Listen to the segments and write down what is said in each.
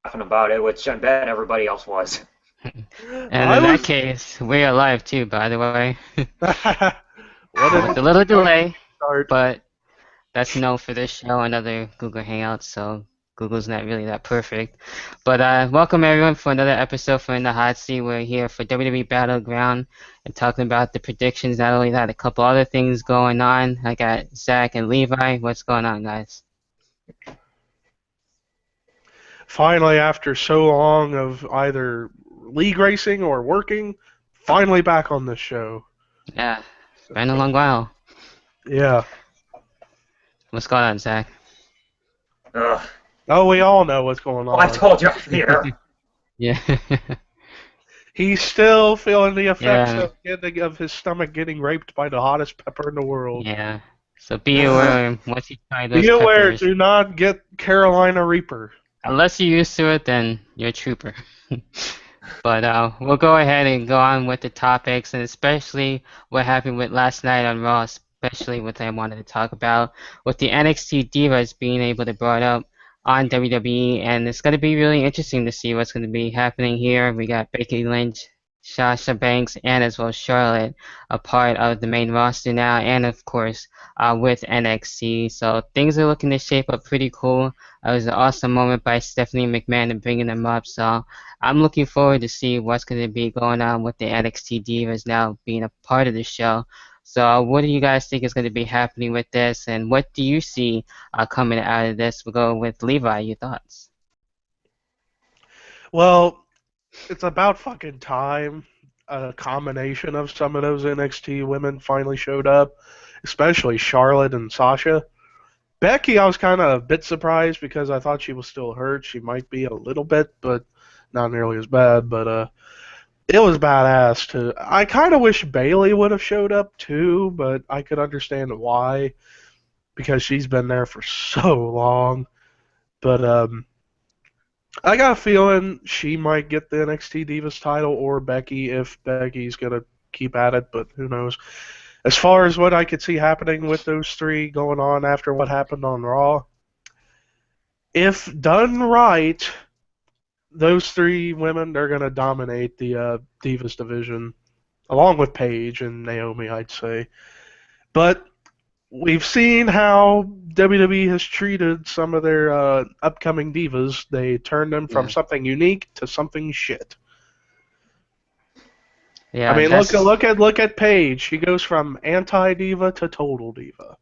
laughing about it, which I bet everybody else was. And I in that was. case, we're live too, by the way. What an With a little interesting way delay, to start. but that's no for this show and other Google Hangouts, so Google's not really that perfect. But welcome everyone for another episode for In the Hot Seat. We're here for WWE Battleground and talking about the predictions. Not only that, a couple other things going on. I got Zach and Levi. What's going on, guys? Finally, after so long of either league racing or working, finally back on this show. Yeah, been a long while. Yeah. What's going on, Zach? Ugh. Oh, we all know what's going Oh, I on. told you here. Yeah, He's still feeling the effects yeah, of his stomach getting raped by the hottest pepper in the world. yeah. So be aware once you try Be those aware, peppers. do not get Carolina Reaper. Unless you're used to it, then you're a trooper. But we'll go ahead and go on with the topics, and especially what happened with last night on Raw, especially what I wanted to talk about with the NXT Divas being able to brought up on WWE, and it's going to be really interesting to see what's going to be happening here. We got Becky Lynch, Sasha Banks, and as well Charlotte a part of the main roster now, and of course with NXT. So things are looking to shape up pretty cool. It was an awesome moment by Stephanie McMahon and bringing them up. So I'm looking forward to see what's going to be going on with the NXT Divas now being a part of the show. So what do you guys think is going to be happening with this, and what do you see coming out of this? We'll go with Levi. Your thoughts? Well, it's about fucking time. A combination of some of those NXT women finally showed up, especially Charlotte and Sasha. Becky, I was kind of a bit surprised because I thought she was still hurt. She might be a little bit, but not nearly as bad. But it was badass too. I kind of wish Bailey would have showed up too, but I could understand why because she's been there for so long. But I got a feeling she might get the NXT Divas title or Becky if Becky's gonna keep at it, but who knows. As far as what I could see happening with those three going on after what happened on Raw, if done right, those three women are gonna dominate the Divas division, along with Paige and Naomi, I'd say. But we've seen how WWE has treated some of their upcoming divas. They turned them from Yeah, something unique to something shit. I yeah, mean, look that's look at Paige. She goes from anti diva to total diva.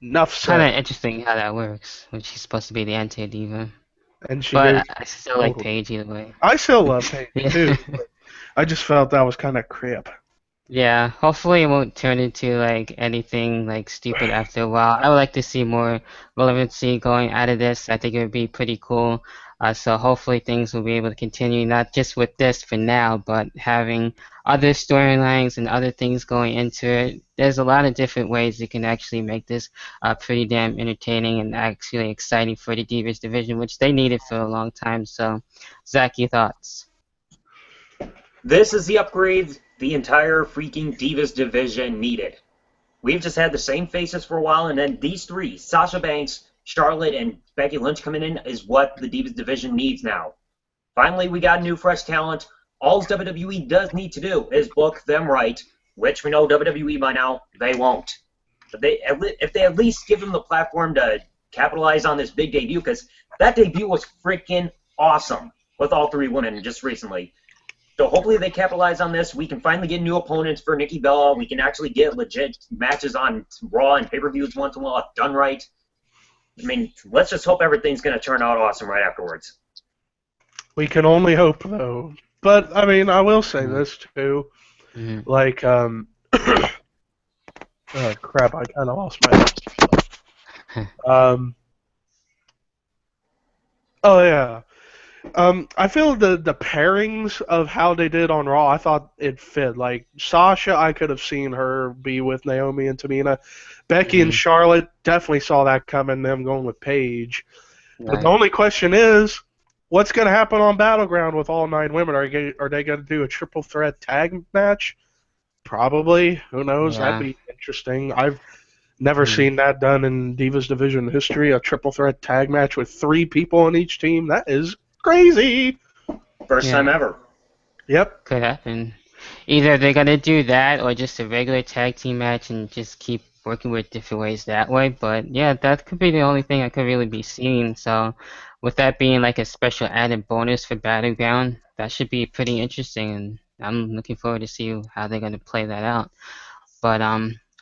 Enough kind said. of interesting how that works, when she's supposed to be the anti-diva. And she But goes I still like total. Paige either way. I still love Paige Yeah. too, but I just felt that was kind of crap. Yeah, hopefully it won't turn into like anything like stupid after a while. I would like to see more relevancy going out of this. I think it would be pretty cool. So hopefully things will be able to continue, not just with this for now, but having other storylines and other things going into it. There's a lot of different ways you can actually make this pretty damn entertaining and actually exciting for the Divas division, which they needed for a long time. So, Zach, your thoughts? This is the upgrade the entire freaking Divas division needed. We've just had the same faces for a while, and then these three, Sasha Banks, Charlotte, and Becky Lynch coming in, is what the Divas division needs now. Finally, we got new, fresh talent. All WWE does need to do is book them right, which we know WWE by now, they won't. But if they at least give them the platform to capitalize on this big debut, because that debut was freaking awesome with all three women just recently. So hopefully they capitalize on this. We can finally get new opponents for Nikki Bella. We can actually get legit matches on Raw and pay-per-views once in a while if done right. I mean, let's just hope everything's going to turn out awesome right afterwards. We can only hope though. But I mean, I will say this too. Mm-hmm. Like, oh crap! I kind of lost my. Um. Oh yeah. I feel the pairings of how they did on Raw, I thought it fit. Like Sasha, I could have seen her be with Naomi and Tamina. Becky and Mm-hmm. Charlotte definitely saw that coming. Them going with Paige. But the Right. only question is, what's going to happen on Battleground with all nine women? Are they going to do a triple threat tag match? Probably. Who knows? That'd Yeah. be interesting. I've never Mm. seen that done in Divas Division history. A triple threat tag match with three people on each team. That is Crazy. First time Yeah. ever. Yep. Could happen. Either they're gonna do that or just a regular tag team match and just keep working with different ways that way. But yeah, that could be the only thing I could really be seeing. So with that being like a special added bonus for Battleground, that should be pretty interesting and I'm looking forward to see how they're gonna play that out. But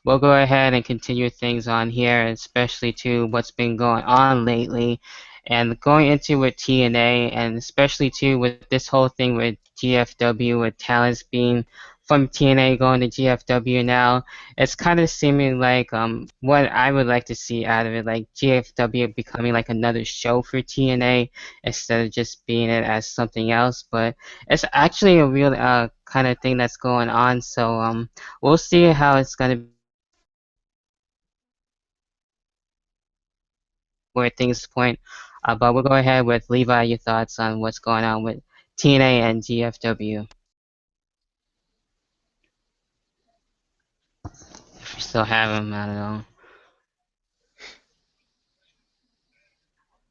we'll go ahead and continue things on here, especially to what's been going on lately, and going into with TNA, and especially too with this whole thing with GFW, with talents being from TNA going to GFW now. It's kind of seeming like what I would like to see out of it, like GFW becoming like another show for TNA instead of just being it as something else. But it's actually a real kind of thing that's going on. So we'll see how it's going to where things point. But we'll go ahead with Levi, your thoughts on what's going on with TNA and GFW. If you still have them, I don't know. I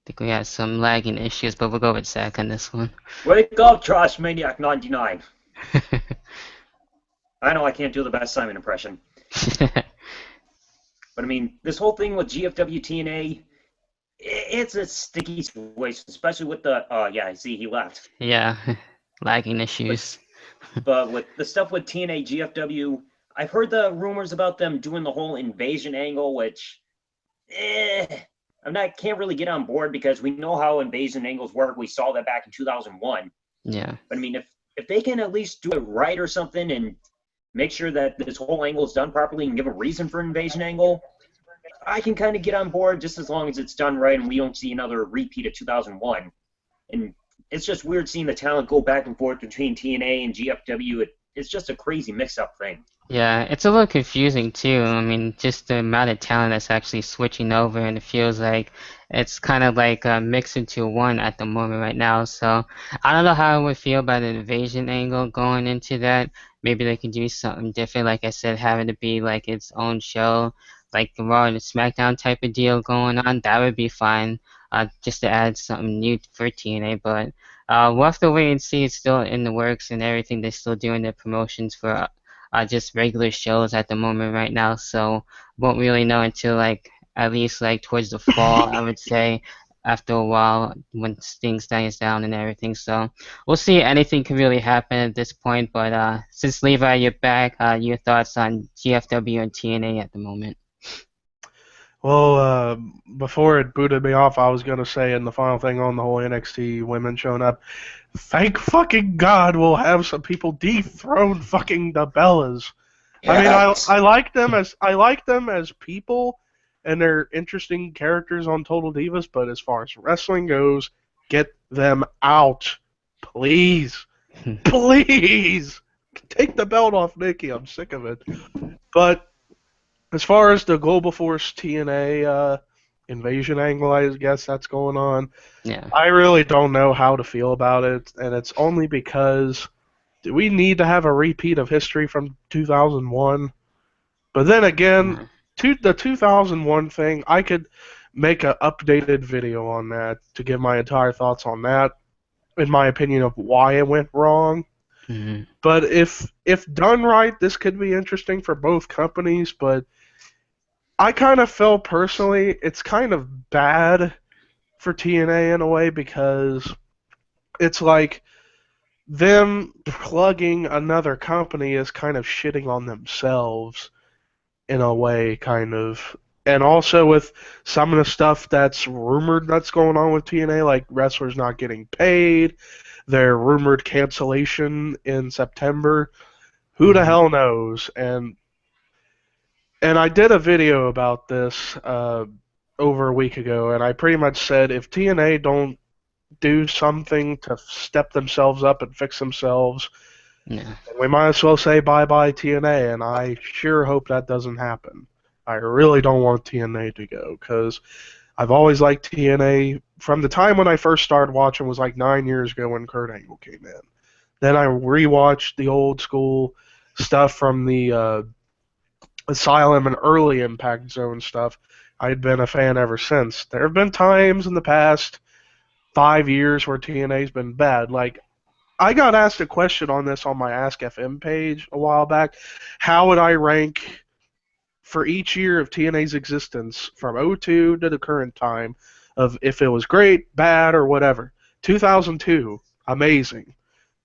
think we have some lagging issues, but we'll go with Zach on this one. Wake up, Trash Maniac 99. I know I can't do the best Simon impression. But I mean, this whole thing with GFW TNA, it's a sticky situation, especially with the, yeah, I see he left. Yeah, lagging issues. But with the stuff with TNA GFW, I've heard the rumors about them doing the whole invasion angle, which, can't really get on board because we know how invasion angles work. We saw that back in 2001. Yeah. But I mean, if they can at least do it right or something and make sure that this whole angle is done properly and give a reason for an invasion angle, I can kind of get on board just as long as it's done right and we don't see another repeat of 2001. And it's just weird seeing the talent go back and forth between TNA and GFW. It's just a crazy mix-up thing. Yeah, it's a little confusing too. I mean, just the amount of talent that's actually switching over, and it feels like it's kind of like mixed into one at the moment right now. So I don't know how I would feel about an invasion angle going into that. Maybe they can do something different, like I said, having to be like its own show, like the Raw and the SmackDown type of deal going on. That would be fine, just to add something new for TNA. But we'll have to wait and see. It's still in the works and everything. They're still doing their promotions for just regular shows at the moment right now, so won't really know until like at least like towards the fall, I would say, after a while when things dies down and everything. So we'll see. Anything can really happen at this point. But since Levi, you're back, your thoughts on GFW and TNA at the moment? Well, before it booted me off, I was going to say, and the final thing on the whole NXT women showing up, thank fucking God we'll have some people dethrone fucking the Bellas. Yes. I mean, I like them as people, and they're interesting characters on Total Divas. But as far as wrestling goes, get them out, please, please. Take the belt off Nikki. I'm sick of it. But as far as the Global Force TNA invasion angle, I guess that's going on. Yeah. I really don't know how to feel about it, and it's only because do we need to have a repeat of history from 2001? But then again, the 2001 thing, I could make an updated video on that to give my entire thoughts on that, in my opinion of why it went wrong. Mm-hmm. But if done right, this could be interesting for both companies, but I kind of feel personally it's kind of bad for TNA in a way because it's like them plugging another company is kind of shitting on themselves in a way, kind of. And also with some of the stuff that's rumored that's going on with TNA, like wrestlers not getting paid, their rumored cancellation in September. Who the hell knows? And I did a video about this over a week ago, and I pretty much said if TNA don't do something to step themselves up and fix themselves, we might as well say bye-bye TNA, and I sure hope that doesn't happen. I really don't want TNA to go, because I've always liked TNA. From the time when I first started watching was like 9 years ago when Kurt Angle came in. Then I rewatched the old school stuff from the Asylum and early Impact Zone stuff. I'd been a fan ever since. There have been times in the past 5 years where TNA's been bad. Like, I got asked a question on this on my Ask FM page a while back. How would I rank for each year of TNA's existence from '02 to the current time of if it was great, bad, or whatever? 2002, amazing.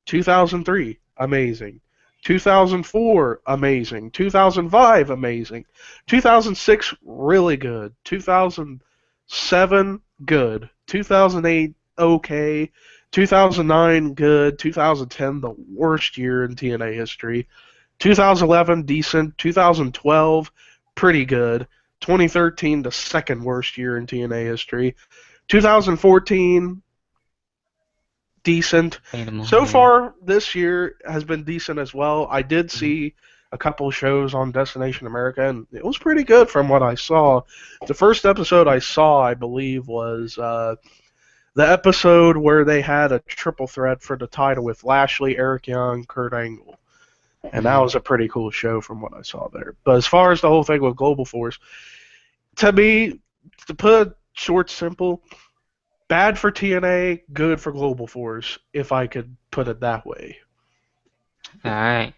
2003, amazing. 2004, amazing. 2005, amazing. 2006, really good. 2007, good. 2008, okay. 2009, good. 2010, the worst year in TNA history. 2011, decent. 2012, pretty good. 2013, the second worst year in TNA history. 2014, decent. Debatable, So yeah. far, this year has been decent as well. I did see a couple shows on Destination America, and it was pretty good from what I saw. The first episode I saw, I believe, was the episode where they had a triple threat for the title with Lashley, Eric Young, Kurt Angle. And that was a pretty cool show from what I saw there. But as far as the whole thing with Global Force, to me, to put it short, simple, bad for TNA, good for Global Force, if I could put it that way. All right.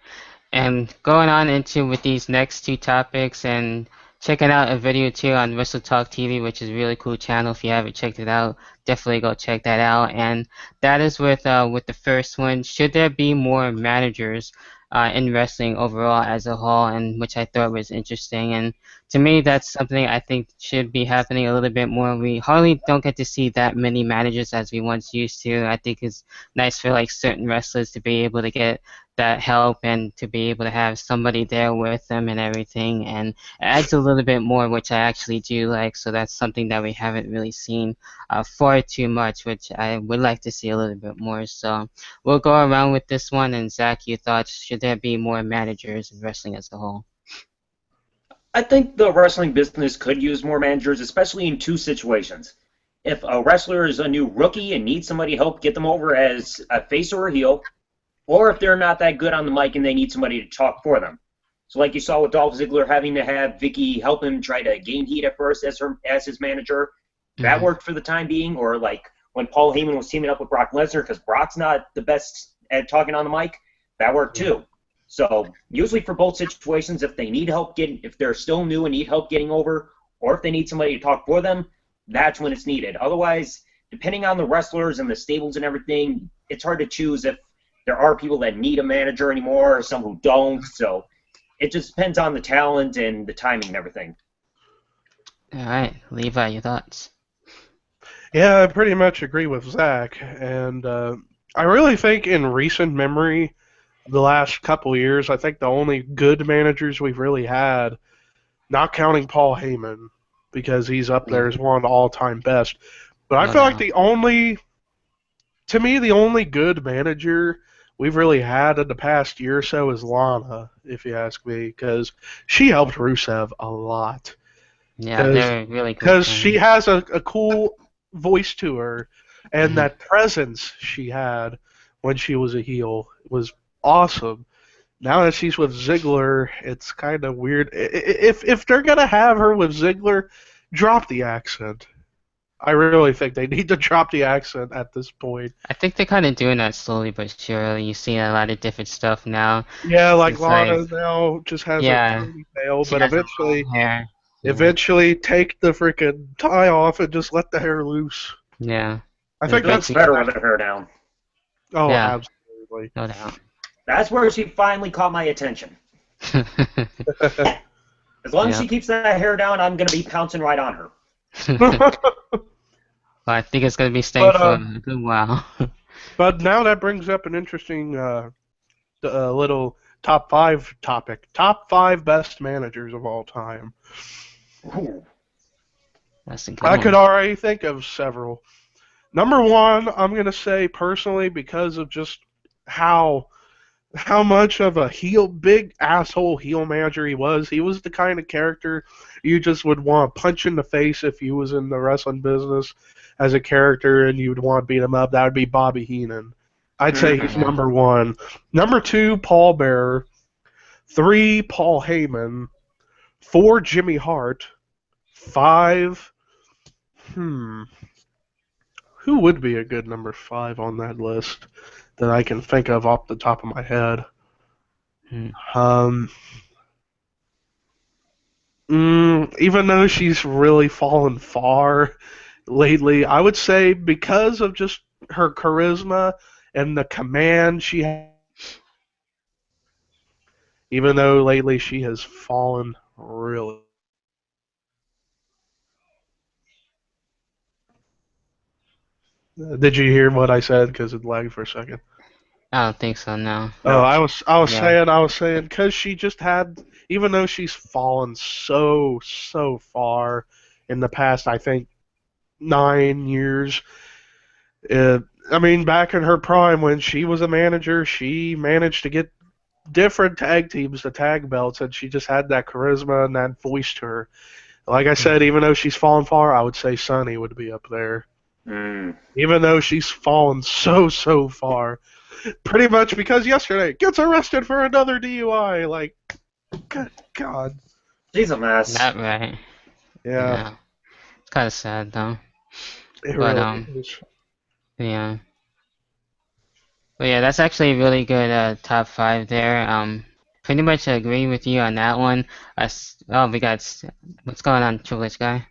And going on into with these next two topics and checking out a video too on Wrestle Talk TV, which is a really cool channel. If you haven't checked it out, definitely go check that out. And that is with the first one. Should there be more managers in wrestling overall as a whole, and which I thought was interesting. And to me, that's something I think should be happening a little bit more. We hardly don't get to see that many managers as we once used to. I think it's nice for like certain wrestlers to be able to get that help and to be able to have somebody there with them and everything, and it adds a little bit more, which I actually do like. So that's something that we haven't really seen far too much, which I would like to see a little bit more. So we'll go around with this one. And Zach, your thoughts? Should there be more managers in wrestling as a whole? I think the wrestling business could use more managers, especially in two situations. If a wrestler is a new rookie and needs somebody to help get them over as a face or a heel, or if they're not that good on the mic and they need somebody to talk for them. So like you saw with Dolph Ziggler having to have Vicky help him try to gain heat at first as his manager, that worked for the time being. Or like when Paul Heyman was teaming up with Brock Lesnar because Brock's not the best at talking on the mic, that worked too. So usually for both situations, if they need help if they're still new and need help getting over, or if they need somebody to talk for them, that's when it's needed. Otherwise, depending on the wrestlers and the stables and everything, it's hard to choose if there are people that need a manager anymore or some who don't. So it just depends on the talent and the timing and everything. All right, Levi, your thoughts? Yeah, I pretty much agree with Zach. And I really think in recent memory, the last couple years, I think the only good managers we've really had, not counting Paul Heyman, because he's up there as one of the all-time best, but I feel like the only good manager we've really had in the past year or so is Lana, if you ask me, because she helped Rusev a lot. Yeah, they're really cool. Because she has a cool voice to her, and that presence she had when she was a heel was awesome. Now that she's with Ziggler, it's kind of weird. If they're going to have her with Ziggler, drop the accent. I really think they need to drop the accent at this point. I think they're kind of doing that slowly but surely. You see a lot of different stuff now. Yeah, like It's Lana now just has a ponytail, but eventually take the freaking tie off and just let the hair loose. Yeah. I think that's better with her hair down. Oh, Yeah. absolutely. No doubt. That's where she finally caught my attention. As long as she keeps that hair down, I'm going to be pouncing right on her. Well, I think it's going to be staying for a good while. But now that brings up an interesting little top 5 topic. Top 5 best managers of all time. Ooh. That's a good I one. could already think of several. Number 1, I'm going to say personally because of just how much of a big asshole heel manager he was. He was the kind of character you just would want to punch in the face if you was in the wrestling business as a character and you'd want to beat him up. That would be Bobby Heenan. I'd say he's number 1. Number 2, Paul Bearer. 3, Paul Heyman. 4, Jimmy Hart. 5, Who would be a good number 5 on that list that I can think of off the top of my head? Um, even though she's really fallen far lately, I would say because of just her charisma and the command she has, even though lately she has fallen really. Did you hear what I said? Because it lagged for a second. I don't think so, no. Oh, No. I was Yeah. saying, because she just had, even though she's fallen so far in the past, I think 9 years. Uh, I mean, back in her prime when she was a manager, she managed to get different tag teams the tag belts, and she just had that charisma and that voice to her. Like I said, even though she's fallen far, I would say Sunny would be up there. Mm. Even though she's fallen so far. Pretty much because yesterday gets arrested for another DUI. Like, good God. She's a mess. Not right. Yeah, Yeah. It's kind of sad, though. it But, really is. yeah. But yeah, that's actually a really good top 5 there. Pretty much agree with you on that one. Oh, we got... What's going on, Triple H guy?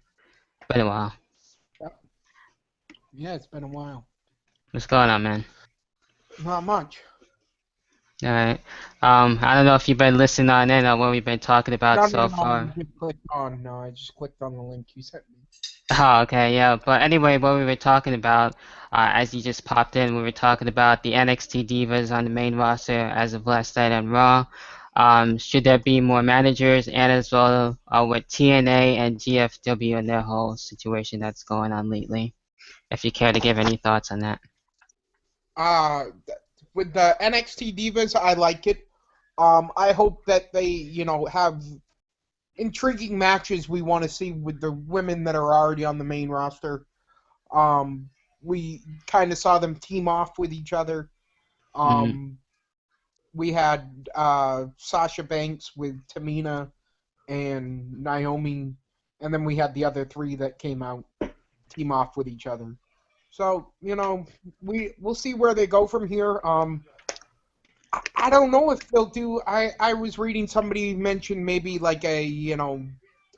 Been a while. Yeah, it's been a while. What's going on, man? Not much. Alright. I don't know if you've been listening on in on what we've been talking about so No, far. I just clicked on. No, I just clicked on the link you sent me. Oh, okay, yeah. But anyway, what we were talking about, as you just popped in, we were talking about the NXT Divas on the main roster as of last night on Raw. Should there be more managers, and as well with TNA and GFW and their whole situation that's going on lately? If you care to give any thoughts on that. With the NXT Divas, I like it. I hope that they, have intriguing matches we want to see with the women that are already on the main roster. We kind of saw them team off with each other. We had Sasha Banks with Tamina and Naomi, and then we had the other 3 that came out team off with each other. So, we'll see where they go from here. I don't know if they'll do. I was reading somebody mention maybe like a,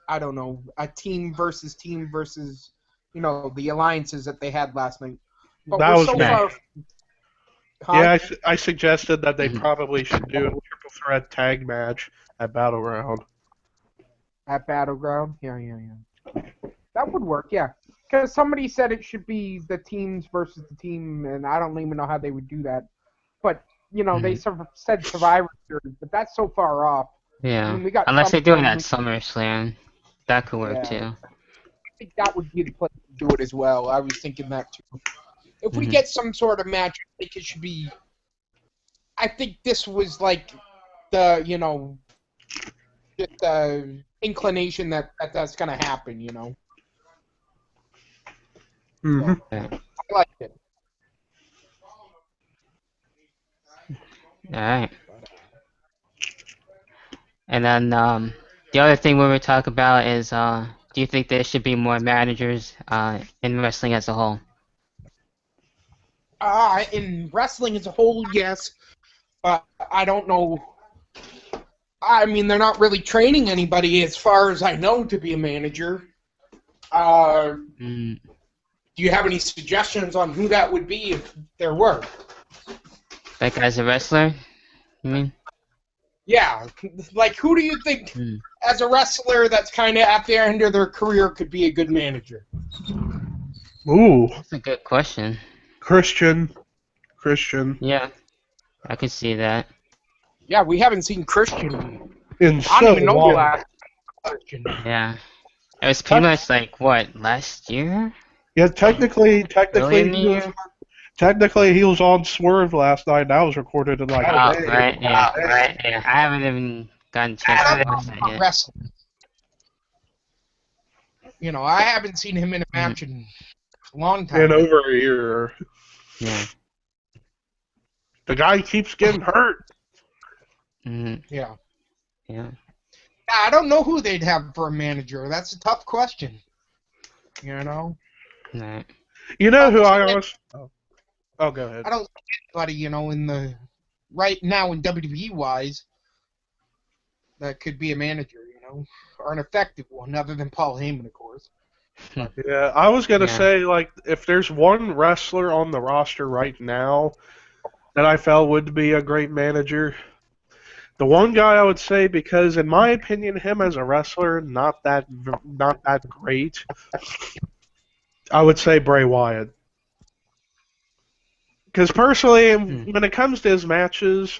I don't know, a team versus, the alliances that they had last night. But That we're was so me. far. Huh? Yeah, I suggested that they probably should do a triple threat tag match at Battleground. At Battleground? Yeah. That would work, yeah. Because somebody said it should be the teams versus the team, and I don't even know how they would do that. But, they said Survivor Series, but that's so far off. Yeah. I mean, we got Unless they're doing that SummerSlam. SummerSlam. That could work too. I think that would be the place to do it as well. I was thinking that too. If we get some sort of match, I think it should be. I think this was like the, just the inclination that's going to happen, Mm-hmm. So, I liked it. Alright. And then the other thing we were talking about is do you think there should be more managers in wrestling as a whole? In wrestling as a whole, yes. I don't know. I mean, they're not really training anybody, as far as I know, to be a manager. Do you have any suggestions on who that would be if there were? Like as a wrestler, you mean? Yeah, like who do you think, as a wrestler that's kind of at the end of their career, could be a good manager? Ooh, That's a good question. Christian. Yeah, I could see that. Yeah, we haven't seen Christian. In I don't so even know long. the last Christian. Yeah. It was pretty much like, what, last year? Yeah, technically, Early in the year? he was on Swerve last night. That was recorded in like. Oh, right, yeah. I haven't even gotten a chance to watch that yet. Wrestling. I haven't seen him in a match in a long time. In over a year. Yeah. The guy keeps getting hurt. Yeah. Yeah. I don't know who they'd have for a manager. That's a tough question. Right. You know who I don't always... Oh, go ahead. I don't see anybody, in the right now in WWE wise that could be a manager, or an effective one, other than Paul Heyman, of course. Yeah, I was going to Yeah. say, like, if there's one wrestler on the roster right now that I felt would be a great manager, the one guy I would say, because in my opinion, him as a wrestler, not that great, I would say Bray Wyatt. Because personally, when it comes to his matches,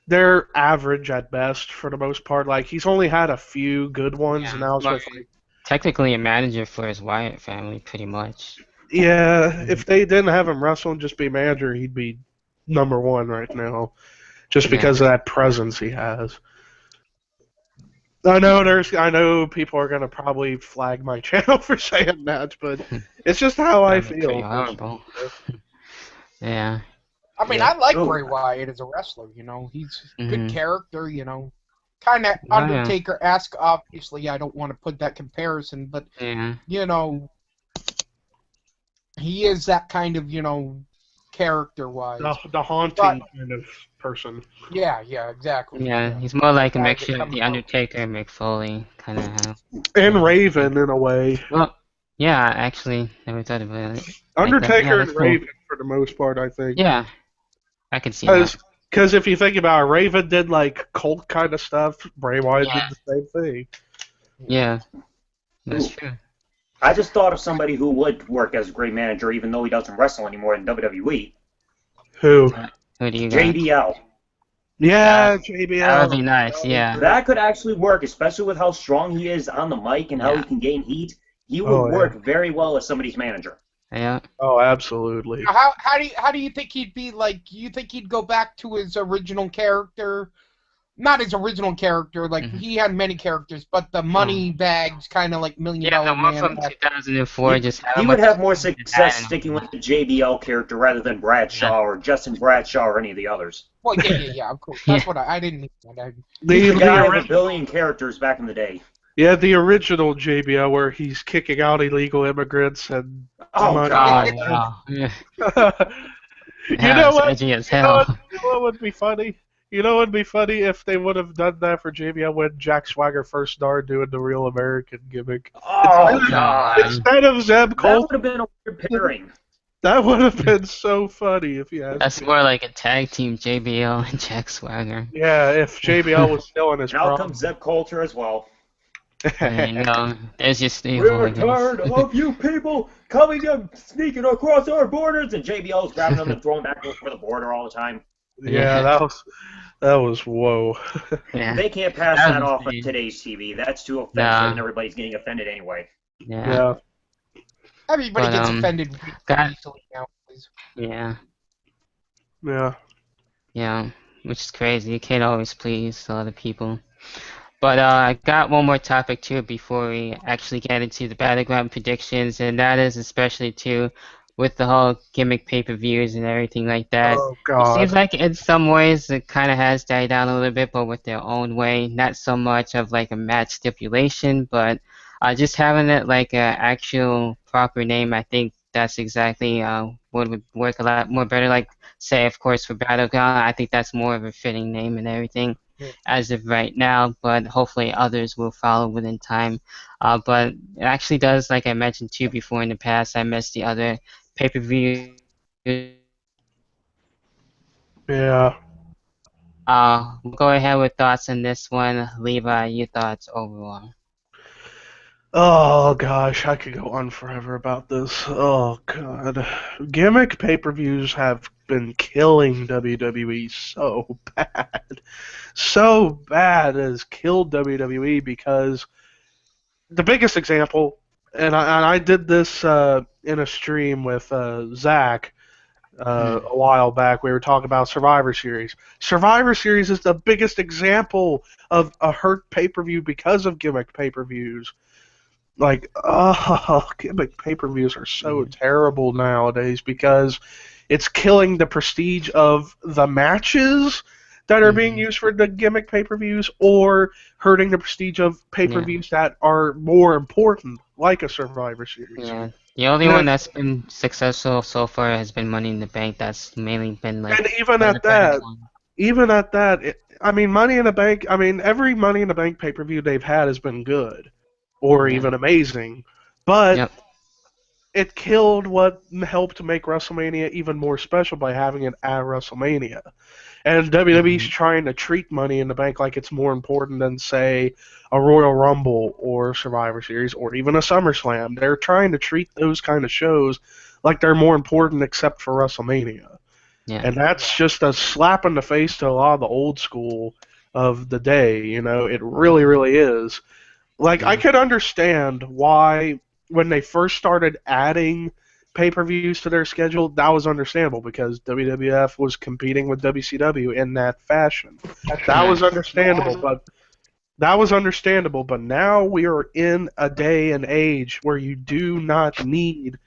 they're average at best for the most part. Like, he's only had a few good ones, and that was Well, with, like, technically a manager for his Wyatt family, pretty much. yeah, if they didn't have him wrestle and just be manager, he'd be number one right now, just because of that presence he has. I know people are gonna probably flag my channel for saying that, but it's just how I That'd be pretty feel. horrible. Yeah. I mean, Yeah. I like Oh. Bray Wyatt as a wrestler. He's good Mhm. character. Kind of Oh, yeah. Undertaker-esque. Obviously, I don't want to put that comparison, but Yeah. he is that kind of character-wise. The haunting kind of person. Yeah, exactly. Yeah, he's more like a Guy that mixture of comes The from- Undertaker and Mick Foley, kind of how. And Raven, in a way. Well, yeah, actually, never thought about it. Undertaker Yeah, and that's cool. Raven, for the most part, I think. Yeah, I can see that. Because if you think about it, Raven did, like, cult kind of stuff. Bray Wyatt did the same thing. Yeah, that's true. I just thought of somebody who would work as a great manager, even though he doesn't wrestle anymore in WWE. Who? Who do you got? JBL. Yeah, That JBL. would be nice, yeah. That could actually work, especially with how strong he is on the mic and how he Yeah. can gain heat. He would Oh, yeah. work very well as somebody's manager. Yeah. Oh, absolutely. How do you think he'd be like? You think he'd go back to his original character? Not his original character, like he had many characters, but the money bags, kind of like $1 Million Yeah, the one Man. from 2004 just had He a would bunch have of more stuff success that sticking with the JBL character rather than Bradshaw or Justin Bradshaw or any of the others. Well, yeah, of course. That's what I didn't mean that. He's the guy of a original, billion characters back in the day. yeah, the original JBL where he's kicking out illegal immigrants and Oh, money. God. Oh, wow. Yeah. You Yeah, know it's what? edgy as You know hell. what would be funny? You know what would be funny if they would have done that for JBL when Jack Swagger first started doing the real American gimmick. Oh, God. Instead of Zeb That Colt, would have been a weird pairing. that would have been so funny if you asked That's me. more like a tag team, JBL and Jack Swagger. Yeah, if JBL was still in his And out prime. comes Zeb Coulter as well. And, there's your stable, We're I guess. tired of you people coming and sneaking across our borders, and JBL's grabbing them and throwing back over the border all the time. Yeah, that was whoa. Yeah. They can't pass That that was off on insane. today's TV. That's too offensive, Nah. and everybody's getting offended anyway. Yeah. Yeah. Everybody But, gets offended God- easily nowadays. Yeah. Yeah. Yeah. Which is crazy. You can't always please a lot of people. But I got one more topic too before we actually get into the Battleground predictions, and that is especially too with the whole gimmick pay-per-views and everything like that. Oh It seems God. like in some ways it kind of has died down a little bit, but with their own way. Not so much of like a match stipulation, but just having it like an actual proper name. I think that's exactly what would work a lot more better. Like say, of course, for Battleground, I think that's more of a fitting name and everything as of right now. But hopefully others will follow within time. But it actually does, like I mentioned too before in the past, I missed the other pay-per-view. Yeah. We'll go ahead with thoughts on this one. Levi, your thoughts overall. Oh gosh, I could go on forever about this. Oh God. Gimmick pay-per-views have been killing WWE so bad. So bad it has killed WWE because the biggest example, and I did this in a stream with Zach a while back. We were talking about Survivor Series. Survivor Series is the biggest example of a hurt pay-per-view because of gimmick pay-per-views. Like, gimmick pay-per-views are so terrible nowadays because it's killing the prestige of the matches that are being used for the gimmick pay-per-views or hurting the prestige of pay-per-views that are more important, like a Survivor Series. Yeah, The only Yeah. one that's been successful so far has been Money in the Bank. That's mainly been like And even one of at the better that, ones. I mean, Money in the Bank. I mean, every Money in the Bank pay-per-view they've had has been good, or Yeah. even amazing. But Yep. it killed what helped make WrestleMania even more special by having it at WrestleMania. And WWE's Mhm. trying to treat Money in the Bank like it's more important than, say, a Royal Rumble or Survivor Series or even a SummerSlam. They're trying to treat those kind of shows like they're more important except for WrestleMania. Yeah. And that's just a slap in the face to a lot of the old school of the day, you know. It really, really is. Like, I Yeah. could understand why, when they first started adding pay-per-views to their schedule, that was understandable because WWF was competing with WCW in that fashion. That Right. was understandable, but now we are in a day and age where you do not need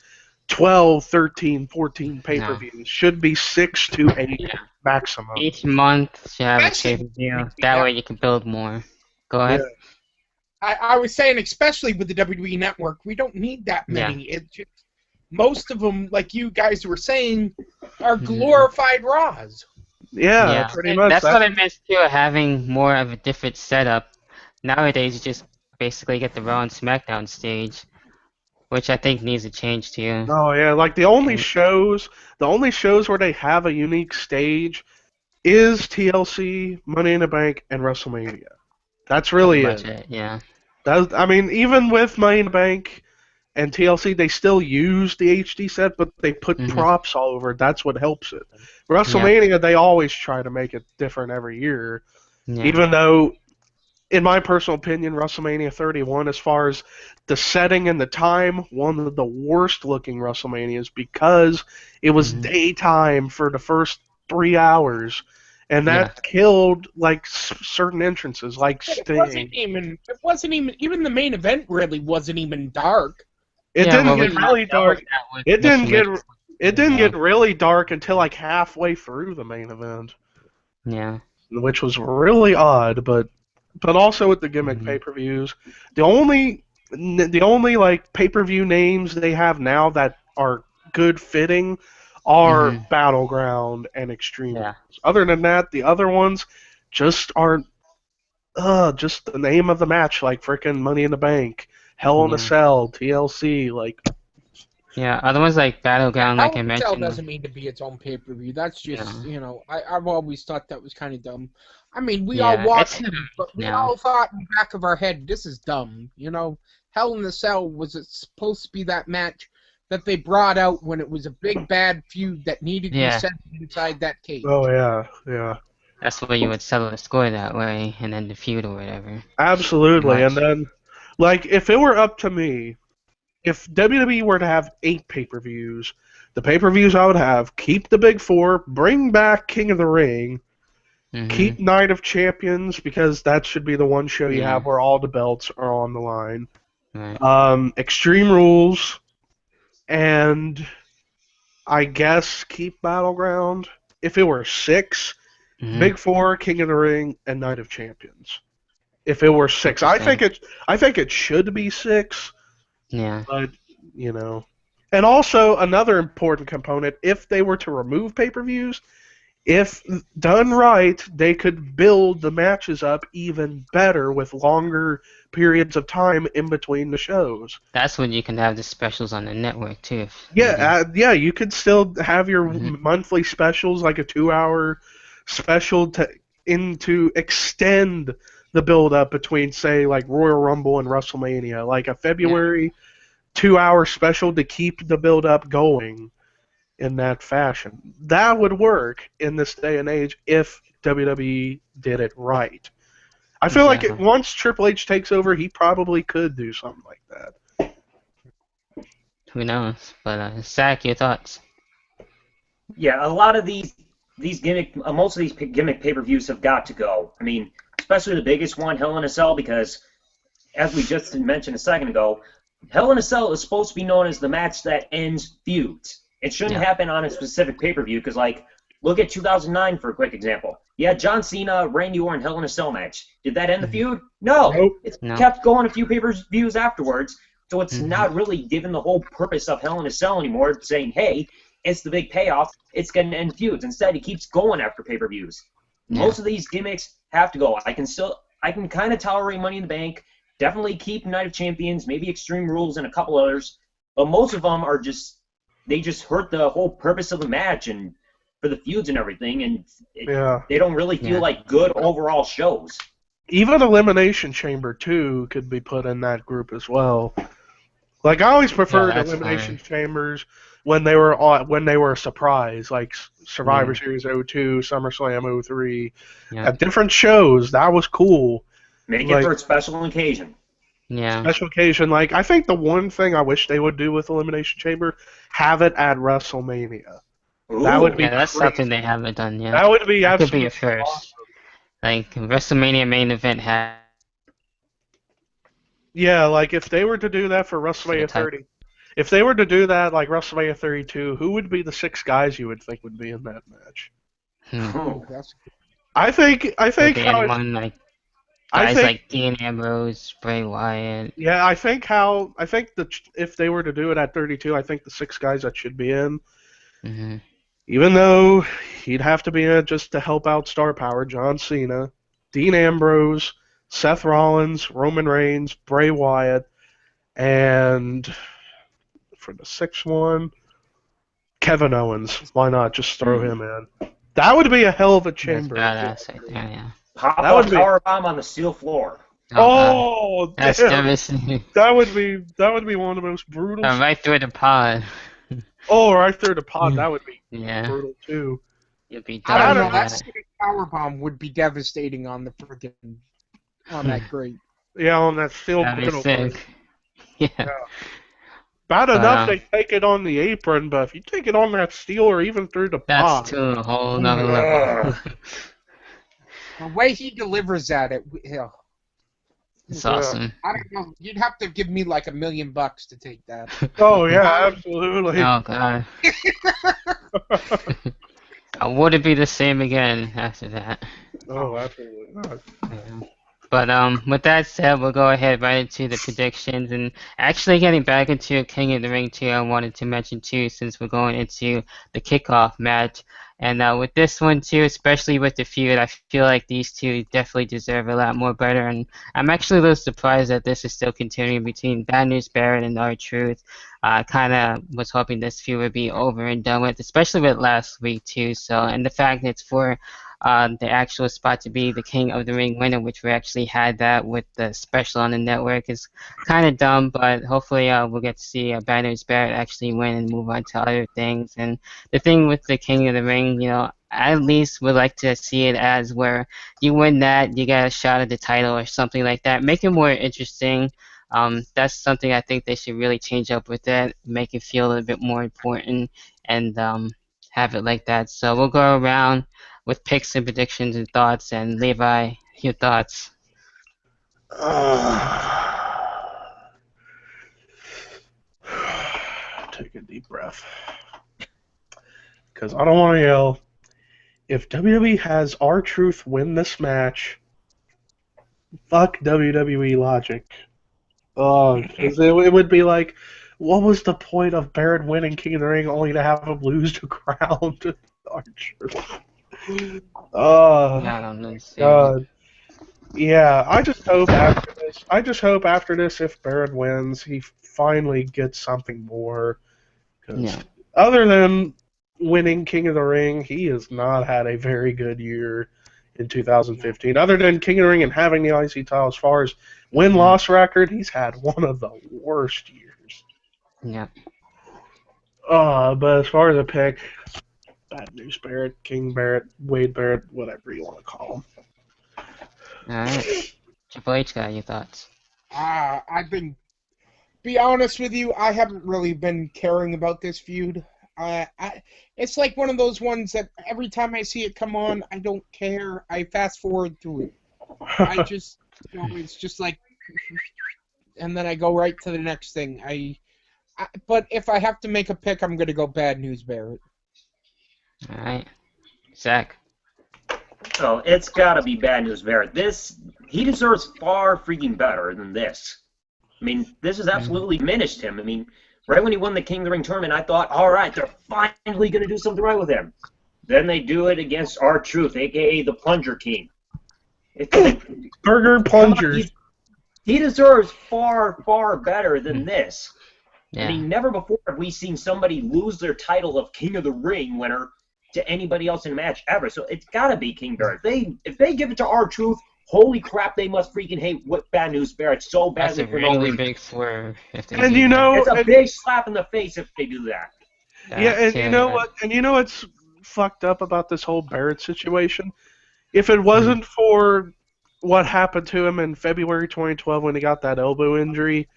12, 13, 14 No. pay-per-views. Should be 6 to 8 Yeah. maximum. Each month should have a Especially, pay-per-view. That way you can build more. Go Yeah. ahead. I was saying, especially with the WWE Network, we don't need that Yeah. many. It just, most of them, like you guys were saying, are Mhm. glorified Raws. Yeah, Yeah. pretty much. That's what I miss too, having more of a different setup. Nowadays, you just basically get the Raw and SmackDown stage, which I think needs to change too. Oh yeah, like And the only shows where they have a unique stage is TLC, Money in the Bank, and WrestleMania. That's pretty really much it. it. Yeah. I mean, even with Money in the Bank and TLC, they still use the HD set, but they put Mhm. props all over it. That's what helps it. Yeah. WrestleMania, they always try to make it different every year, Yeah. even though, in my personal opinion, WrestleMania 31, as far as the setting and the time, one of the worst looking WrestleManias because it was Mhm. daytime for the first 3 hours, and Yeah. that killed like certain entrances, like It wasn't Sting. even. It wasn't even the main event. Really, wasn't even dark. It Yeah. didn't Well, we get mean, talked really about dark. that with It didn't Mission get Mitch. it didn't Yeah. get really dark until like halfway through the main event, Yeah. which was really odd, but also with the Gimmick Mhm. pay-per-views, the only like pay-per-view names they have now that are good fitting are Mhm. Battleground and Extreme Yeah. Rules. Other than that, the other ones just aren't just the name of the match, like frickin' Money in the Bank, Hell in a Yeah. Cell, TLC, like Yeah. Other ones like Battleground, Hell like in I a Cell mentioned. doesn't need to be its own pay-per-view. That's just, Yeah. I've always thought that was kind of dumb. I mean, we all Yeah. It's watched hit or them, but miss we now. all thought in the back of our head, this is dumb. Hell in a Cell, was it supposed to be that match that they brought out when it was a big bad feud that needed to be Yeah. set inside that cage? oh yeah. That's where you would settle the score that way, and then the feud or whatever. Pretty Absolutely. And much. then, like, if it were up to me, if WWE were to have 8 pay-per-views, the pay-per-views I would have, keep the Big Four, bring back King of the Ring, Mhm. keep Night of Champions, because that should be the one show you Yeah. have where all the belts are on the line. Right. Extreme Rules, and I guess keep Battleground. If it were 6, Mhm. Big Four, King of the Ring, and Night of Champions. If it were 6, Interesting. I think it should be 6, Yeah. but you know. And also another important component: if they were to remove pay-per-views, if done right, they could build the matches up even better with longer periods of time in between the shows. That's when you can have the specials on the network too, if Yeah, needed. yeah, you could still have your Mhm. monthly specials, like a 2-hour special to extend the build up between, say, like Royal Rumble and WrestleMania, like a Yeah. February 2-hour special to keep the build up going in that fashion. That would work in this day and age if WWE did it right. I feel like Exactly. once Triple H takes over, he probably could do something like that. Who knows? But Zach, your thoughts? Yeah, a lot of these gimmick, most of these gimmick pay-per-views have got to go. I mean, especially the biggest one, Hell in a Cell, because as we just mentioned a second ago, Hell in a Cell is supposed to be known as the match that ends feuds. It shouldn't Yeah. happen on a specific pay-per-view because, like, look at 2009 for a quick example. Yeah, John Cena, Randy Orton, Hell in a Cell match. Did that end the Mhm. feud? No. Nope. It No. kept going a few pay-per-views afterwards So it's not really given the whole purpose of Hell in a Cell anymore. It's saying, hey, it's the big payoff. It's going to end feuds. Instead, he keeps going after pay-per-views. Most of these gimmicks have to go. I can kind of tolerate Money in the Bank. Definitely keep Night of Champions, maybe Extreme Rules, and a couple others. But most of them are they just hurt the whole purpose of the match and for the feuds and everything. And they don't really feel like good overall shows. Even Elimination Chamber 2 could be put in that group as well. Like, I always preferred Elimination Chambers when they were a surprise, like Survivor Series 02, SummerSlam 03. At different shows, that was cool. Make it for a special occasion. Yeah. Special occasion. Like, I think the one thing I wish they would do with Elimination Chamber, have it at WrestleMania. Ooh. That would be that's crazy. Something they haven't done yet. That would be absolutely could be a first. Awesome. Like, WrestleMania main event had... Yeah, like, if they were to do that for WrestleMania 30... If they were to do that, like WrestleMania 32, who would be the 6 guys you would think would be in that match? I think how anyone like guys like Dean Ambrose, Bray Wyatt. Yeah, I think if they were to do it at 32, I think the 6 guys that should be in. Even though he'd have to be in it just to help out Star Power, John Cena, Dean Ambrose, Seth Rollins, Roman Reigns, Bray Wyatt, and for the 6th one, Kevin Owens. Why not just throw him in? That would be a hell of a chamber. That's badass. Yeah. Pop a powerbomb on the steel floor. Oh, that's devastating. That would be one of the most brutal. Right through the pod. Oh, right through the pod. That would be brutal too. You'd be I don't know. That powerbomb would be devastating on the freaking that grate. Yeah, on that steel. Yeah. Bad enough they take it on the apron, but if you take it on that steel or even through the pod, that's to a whole nother level. The way he delivers that, it's awesome. I don't know. You'd have to give me like $1 million to take that. Oh yeah, absolutely. Oh god. I wouldn't be the same again after that. Oh, absolutely not. Yeah. But with that said, we'll go ahead right into the predictions. And actually getting back into King of the Ring 2, I wanted to mention too, since we're going into the kickoff match. And with this one too, especially with the feud, I feel like these two definitely deserve a lot more better. And I'm actually a little surprised that this is still continuing between Bad News Barrett and R-Truth. I kind of was hoping this feud would be over and done with, especially with last week too. So, and the fact that it's for the actual spot to be the King of the Ring winner, which we actually had that with the special on the network, is kind of dumb, but hopefully we'll get to see Bad News Barrett actually win and move on to other things. And the thing with the King of the Ring, you know, I at least would like to see it as where you win that, you get a shot at the title or something like that. Make it more interesting. That's something I think they should really change up with it, make it feel a little bit more important, and have it like that. So we'll go around with picks and predictions and thoughts. And Levi, your thoughts? Take a deep breath. Because I don't want to yell. If WWE has R-Truth win this match, fuck WWE logic. Because it would be like, what was the point of Barrett winning King of the Ring only to have him lose the crown to R-Truth? I don't understand. God. Yeah, I just hope after this, if Barrett wins, he finally gets something more. Because other than winning King of the Ring, he has not had a very good year in 2015. Other than King of the Ring and having the IC title, as far as win-loss record, he's had one of the worst years. Yeah. But as far as a pick, Bad News Barrett, King Barrett, Wade Barrett, whatever you want to call him. Alright. Triple H guy, your thoughts? Be honest with you, I haven't really been caring about this feud. It's like one of those ones that every time I see it come on, I don't care. I fast forward through it. I just, it's just like, and then I go right to the next thing. But if I have to make a pick, I'm going to go Bad News Barrett. Alright. Zach? So it's got to be Bad News Barrett. He deserves far freaking better than this. I mean, this has absolutely diminished him. I mean, right when he won the King of the Ring tournament, I thought, all right, they're finally going to do something right with him. Then they do it against R-Truth, a.k.a. the Plunger King. It's like, Burger Plungers. He deserves far, far better than this. Yeah. I mean, never before have we seen somebody lose their title of King of the Ring winner to anybody else in a match ever. So it's got to be King Barrett. If they give it to R-Truth, holy crap, they must freaking hate what Bad News Barrett so That's badly a for no really reason. big swerve. If they And do you that. know, It's a big slap in the face if they do that. yeah, and too, you know yeah. what? And you know what's fucked up about this whole Barrett situation? If it wasn't for what happened to him in February 2012 when he got that elbow injury,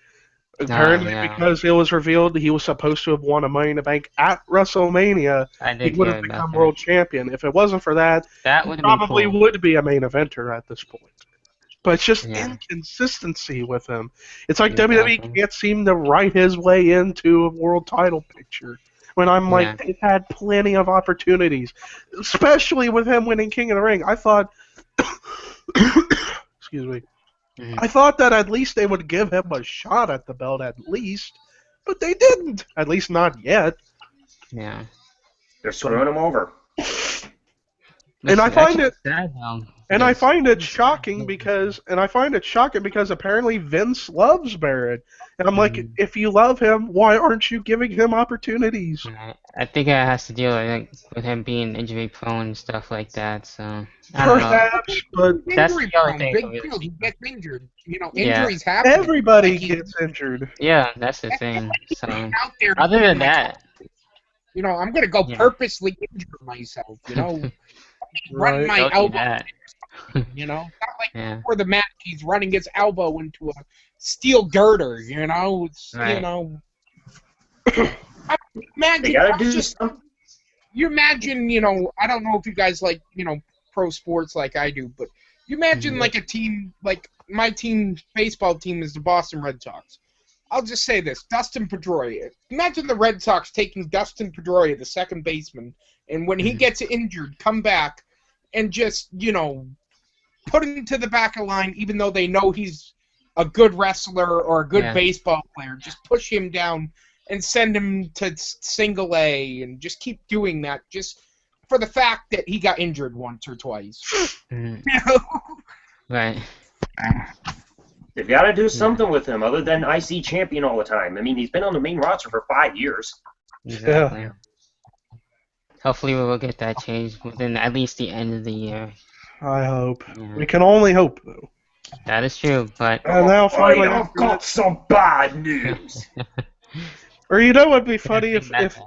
apparently yeah. because it was revealed he was supposed to have won a Money in the Bank at WrestleMania, I he did would hear have about become that. world champion. If it wasn't for that, That he would have been probably cool. would be a main eventer at this point. But it's just Yeah. inconsistency with him. It's like Exactly. WWE can't seem to write his way into a world title picture. When I'm like, Yeah. they've had plenty of opportunities, especially with him winning King of the Ring. I thought, excuse me, Mhm. I thought that at least they would give him a shot at the belt at least, but they didn't. At least not yet. Yeah. They're screwing him over. And I It's find actually it- sad, though, And I because- find it shocking because apparently Vince loves Barrett. And I'm like, Mhm. if you love him, why aren't you giving him opportunities? I think it has to deal with him being injury prone and stuff like that. So I don't know. Perhaps, but That's Injury the only prone, thing big for me. deal. He gets injured. You know, Yeah. injuries happen. everybody Like, he- gets injured. Yeah, that's the thing. So Out there other than like, that, you know, I'm gonna go Yeah. purposely injure myself. You know, run Right. my don't do elbow. that. You know, not like Yeah. before the match, he's running his elbow into a steel girder. You know, it's you Right. know. They Imagine, got to do just something. you imagine, you know, I don't know if you guys like, you know, pro sports like I do, but you imagine Mhm. like a team, like my team, baseball team is the Boston Red Sox. I'll just say this, Dustin Pedroia. Imagine the Red Sox taking Dustin Pedroia, the second baseman, and when he Mhm. gets injured, come back and just, you know, put him to the back of the line, even though they know he's a good wrestler or a good Yeah. baseball player. Just push him down and send him to single A and just keep doing that just for the fact that he got injured once or twice. Mhm. You know? Right. They've got to do something with him other than IC champion all the time. I mean, he's been on the main roster for 5 years. Exactly. Hopefully we will get that changed within at least the end of the year. I hope. Yeah. We can only hope, though. That is true, but And now finally, I've got some bad news. or you know what'd be funny I think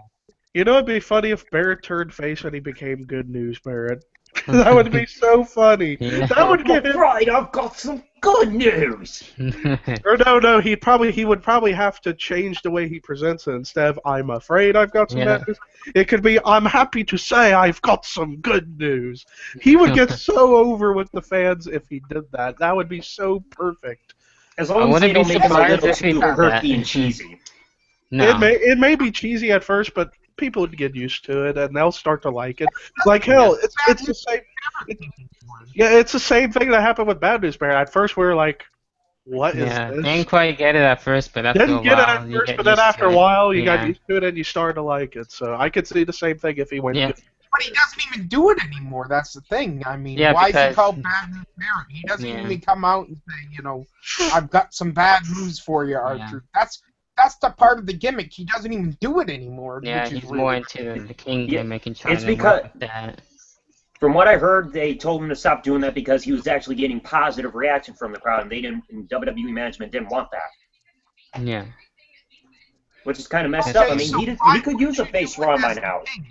if Barrett turned face and he became Good News Barrett. That would be so funny. Yeah. That would get him. Right, I've got some good news. Or no, he would probably have to change the way he presents it. Instead of "I'm afraid I've got some Yeah. bad news," it could be "I'm happy to say I've got some good news." He would get so over with the fans if he did that. That would be so perfect. As I long as wouldn't they be don't make him a surprised little if he too did that. herky and cheesy. No. It may be cheesy at first, but people would get used to it and they'll start to like it. Like hell, it's the same. It's the same thing that happened with Bad News Bear. At first, we were like, "What is Yeah, this?" didn't quite get it at first, but after a Didn't while, get it at you first, get but then used after to a it. while, you Yeah. got used to it and you started to like it. So I could see the same thing if he went. Yeah. Good. But he doesn't even do it anymore. That's the thing. I mean, Yeah, why is he because- called Bad News Barrett? He doesn't Yeah. even come out and say, you know, I've got some bad news for you, Archer. Yeah. That's the part of the gimmick. He doesn't even do it anymore. Yeah, which is he's really more into the King Yeah, gimmick and trying it's to because- work with that. From what I heard, they told him to stop doing that because he was actually getting positive reaction from the crowd, and they didn't. And WWE management didn't want that, Yeah. which is kind of messed Okay, up. I mean, so he why could use a would you face do it run by as the now. thing?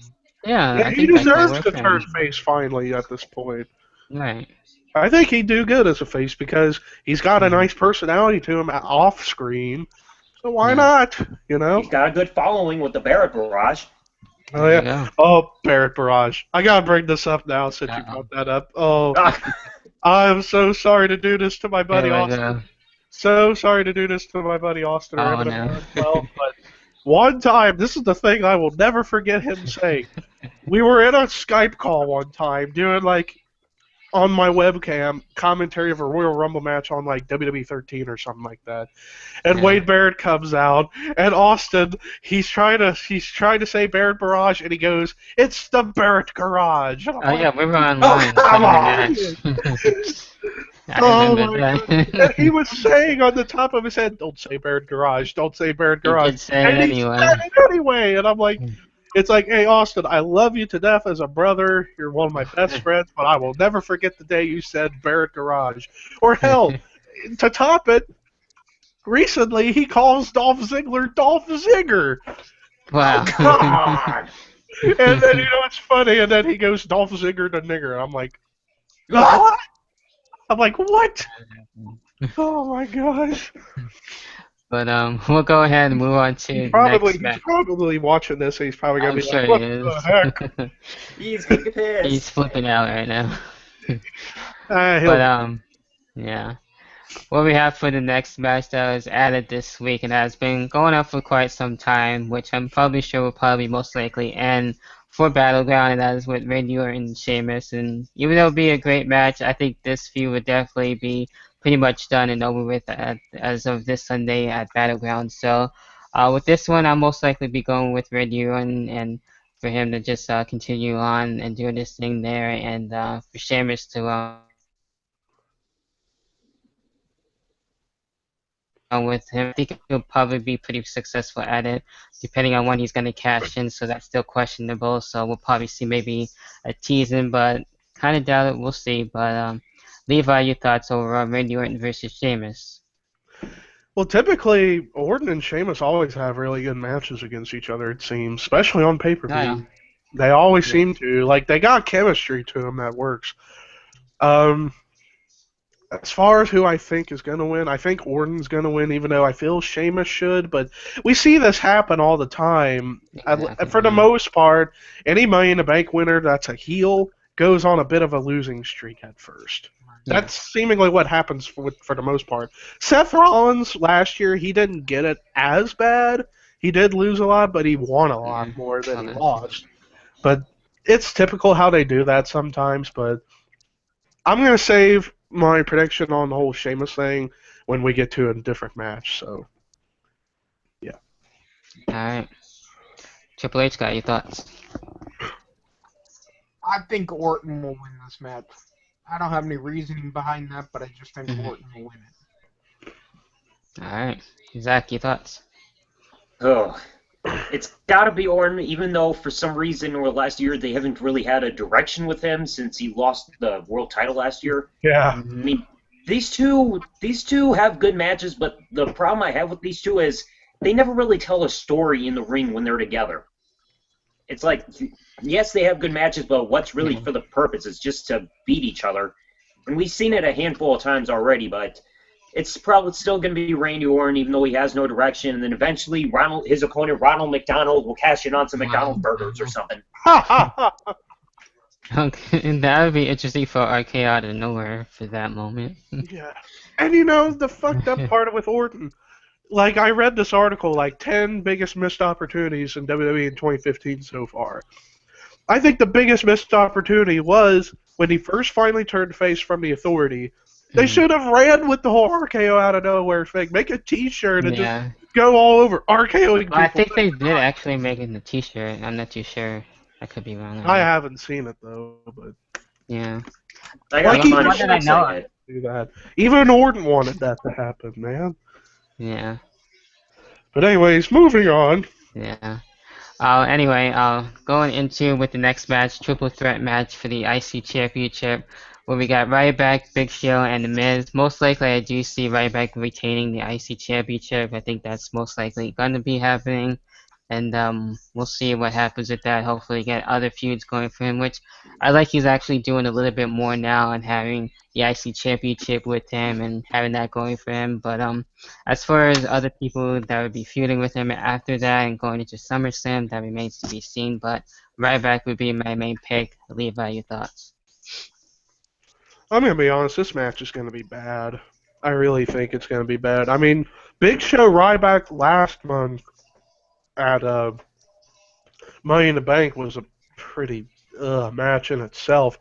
Yeah, Yeah, I he think that could deserves work to for turn him. face finally at this point. Right. I think he'd do good as a face because he's got a nice personality to him off screen. So why Yeah. not? You know? He's got a good following with the Barrett Barrage. Oh There yeah. you go. Oh, Barrett Barrage. I gotta bring this up now since you Uh-oh. brought that up. Oh, Ah, I'm so sorry to do this to my buddy Here we Austin. go. So sorry to do this to my buddy Austin. Oh, We're having a no. fun 12, but one time, this is the thing I will never forget him saying. We were in a Skype call one time doing like on my webcam commentary of a Royal Rumble match on like WWE 13 or something like that. And Yeah. Wade Barrett comes out, and Austin, he's trying to say Barrett Barrage, and he goes, "It's the Barrett Garage." And I'm Oh like, yeah, we were online come during the on! match. I Oh remember my god! And he that. was saying on the top of his head, "Don't say Barrett Garage. Don't say Barrett He Garage." did say it And he anyway. said it anyway, and I'm like. It's like, hey, Austin, I love you to death as a brother. You're one of my best friends, but I will never forget the day you said Barrett Garage. Or hell, to top it, recently he calls Dolph Ziggler Dolph Zigger. Wow. Come on! And then, it's funny, and then he goes Dolph Zigger to nigger. I'm like, what? I'm like, what? Oh my gosh. But we'll go ahead and move on to He's the next probably, match. watching this, and he's probably going I'm to be sure like, he what is. the heck? He's gonna get pissed. He's flipping out right now. He'll But yeah. What we have for the next match that was added this week and has been going on for quite some time, which I'm probably sure will probably most likely end for Battleground, and that is with Randy Orton and Sheamus. And even though it'll be a great match, I think this feud would definitely be pretty much done and over with as of this Sunday at Battleground. So with this one, I'll most likely be going with Randy Orton and for him to just continue on and do this thing there, and for Sheamus to with him. I think he'll probably be pretty successful at it, depending on when he's going to cash in. So that's still questionable. So we'll probably see maybe a teasing, but kind of doubt it. We'll see. But Levi, your thoughts over Randy Orton versus Sheamus? Well, typically, Orton and Sheamus always have really good matches against each other, it seems, especially on pay-per-view. Oh, yeah. They always seem to. Like, they got chemistry to them that works. As far as who I think is going to win, I think Orton's going to win, even though I feel Sheamus should, but we see this happen all the time. Exactly, For the yeah. most part, any Money in the Bank winner that's a heel goes on a bit of a losing streak at first. Yeah. That's seemingly what happens for the most part. Seth Rollins last year, he didn't get it as bad. He did lose a lot, but he won a lot more than he Okay. lost. But it's typical how they do that sometimes. But I'm going to save my prediction on the whole Sheamus thing when we get to a different match. So, yeah. All right. Triple H, got your thoughts? I think Orton will win this match. I don't have any reasoning behind that, but I just think Orton will win it. All right. Zach, your thoughts? Oh, it's got to be Orton, even though for some reason or last year they haven't really had a direction with him since he lost the world title last year. Yeah. I mean, these two have good matches, but the problem I have with these two is they never really tell a story in the ring when they're together. It's like, yes, they have good matches, but what's really for the purpose is just to beat each other. And we've seen it a handful of times already, but it's probably still going to be Randy Orton, even though he has no direction. And then eventually, his opponent, Ronald McDonald, will cash in on some McDonald's burgers or something. Okay, and that would be interesting for RK out of nowhere for that moment. Yeah. And the fucked up part with Orton, like I read this article, like 10 biggest missed opportunities in WWE in 2015 so far. I think the biggest missed opportunity was when he first finally turned face from the Authority. They should have ran with the whole RKO out of nowhere thing. Make a T-shirt and just go all over RKOing people. I think they did actually make it in the T-shirt. I'm not too sure. I could be wrong. I haven't seen it though, but yeah. I got Like, money even- I know it. do that. Even Orton wanted that to happen, man. Yeah. But anyways, moving on. Yeah. Anyway, going into with the next match, triple threat match for the IC Championship, where we got Ryback, Big Show, and The Miz. Most likely, I do see Ryback retaining the IC Championship. I think that's most likely going to be happening. And we'll see what happens with that. Hopefully get other feuds going for him, which I like he's actually doing a little bit more now and having the IC Championship with him and having that going for him. But as far as other people that would be feuding with him after that and going into SummerSlam, that remains to be seen. But Ryback would be my main pick. Levi, your thoughts? I'm going to be honest, this match is going to be bad. I really think it's going to be bad. I mean, Big Show Ryback last month at Money in the Bank was a pretty match in itself.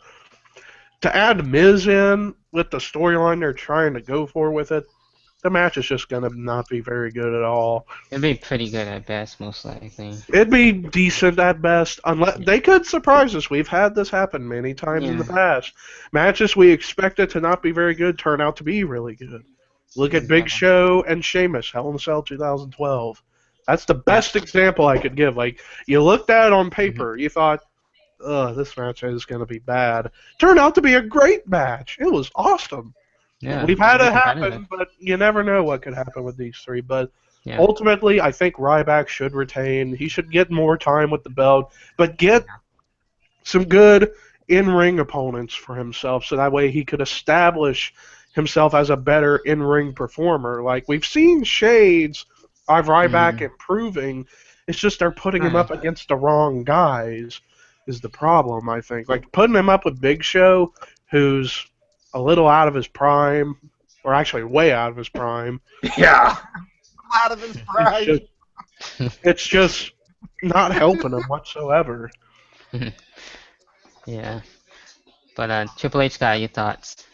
to add Miz in with the storyline they're trying to go for with it, the match is just gonna not be very good at all. It'd be pretty good at best, most likely. It'd be decent at best, unless they could surprise us. We've had this happen many times in the past. Matches we expected to not be very good turn out to be really good. Look at Big Show and Sheamus, Hell in a Cell 2012. That's the best example I could give. Like, you looked at it on paper, you thought, ugh, this match is going to be bad. Turned out to be a great match. It was awesome. Yeah, We've had very it happen, competitive. but you never know what could happen with these three. But Yeah. ultimately, I think Ryback should retain. He should get more time with the belt, but get some good in-ring opponents for himself, so that way he could establish himself as a better in-ring performer. Like, we've seen shades of Ryback improving. It's just they're putting him up against the wrong guys is the problem, I think. Like, putting him up with Big Show, who's a little out of his prime, or actually way out of his prime. Yeah. Out of his pride. It's just not helping him whatsoever. Yeah. But Triple H guy, your thoughts?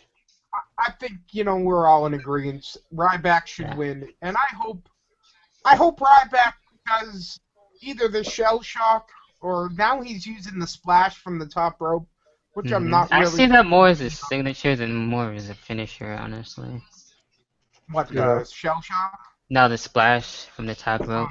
I think we're all in agreement. Ryback should win, and I hope Ryback does either the shell shock or now he's using the splash from the top rope, which I'm not really. I see that more as a signature than more as a finisher, honestly. What shell shock? No, the splash from the top rope.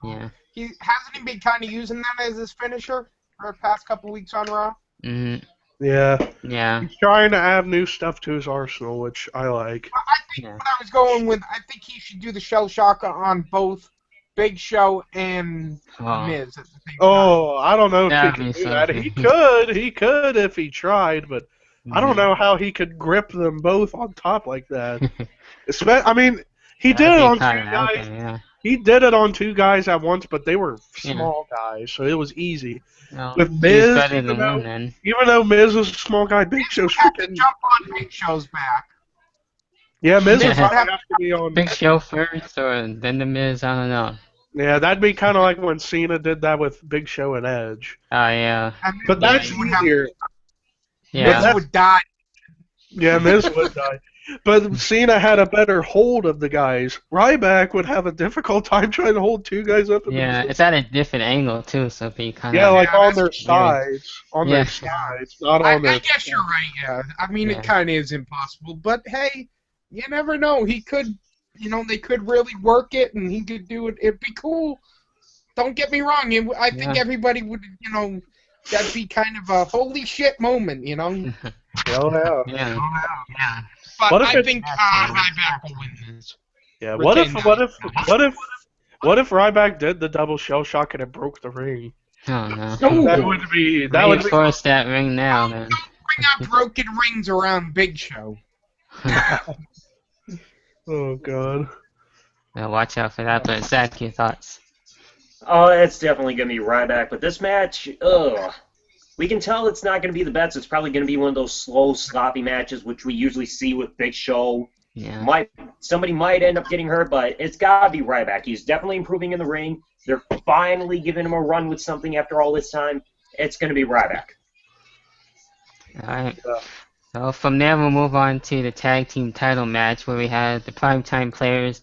Oh, Yeah. Hasn't he been kind of using that as his finisher for the past couple weeks on Raw? Mm-hmm. Yeah. Yeah. He's trying to add new stuff to his arsenal, which I like. I think what I was going with, I think he should do the shell shock on both Big Show and Miz at the same time. Oh, I don't know if That'd he can be do so that. good. He could if he tried, but I don't know how he could grip them both on top like that. I mean, he did it on two guys. Yeah. He did it on two guys at once, but they were small guys, so it was easy. No, With he's Miz, better than one, then. even though Miz was a small guy, Big Show's Have to freaking. jump on Big Show's back. Yeah, Miz would Yeah. probably have to be on. Big Show first, or then the Miz, I don't know. Yeah, that'd be kind of like when Cena did that with Big Show and Edge. Oh, yeah. But that's easier. Yeah. Miz would die. Yeah, Miz would die. But Cena had a better hold of the guys. Ryback would have a difficult time trying to hold two guys up. Yeah, it's at a different angle, too, so if he kind of... Yeah, like on their that's sides. On their sides, not on their... I guess you're right, yeah. I mean, it kind of is impossible. But, hey, you never know. He could, they could really work it, and he could do it. It'd be cool. Don't get me wrong. I think everybody would, that'd be kind of a holy shit moment, Oh, Yeah. But I think Ryback will win this. Yeah, what if Ryback did the double shell shock and it broke the ring? Oh, no. That would be... Reinforce that ring now, then. Bring out broken rings around Big Show. Oh, God. Now watch out for that, but Zach, your thoughts? Oh, it's definitely going to be Ryback. But this match, we can tell it's not going to be the best. It's probably going to be one of those slow, sloppy matches, which we usually see with Big Show. Yeah. Somebody might end up getting hurt, but it's got to be Ryback. He's definitely improving in the ring. They're finally giving him a run with something after all this time. It's going to be Ryback. All right. So from there, we'll move on to the tag team title match, where we had the primetime players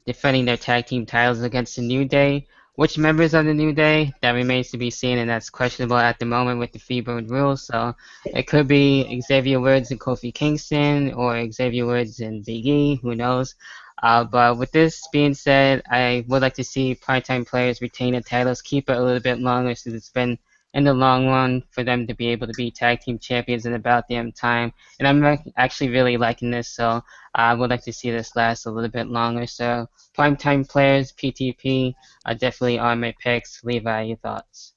defending their tag team titles against the New Day. Which members of the New Day? That remains to be seen, and that's questionable at the moment with the Freebird rules. So it could be Xavier Woods and Kofi Kingston, or Xavier Woods and Big E, who knows. But with this being said, I would like to see primetime players retain the titles, keep it a little bit longer, since it's been in the long run for them to be able to be tag team champions in about damn time. And I'm actually really liking this, so I would like to see this last a little bit longer. So primetime players, PTP, definitely are my picks. Levi, your thoughts?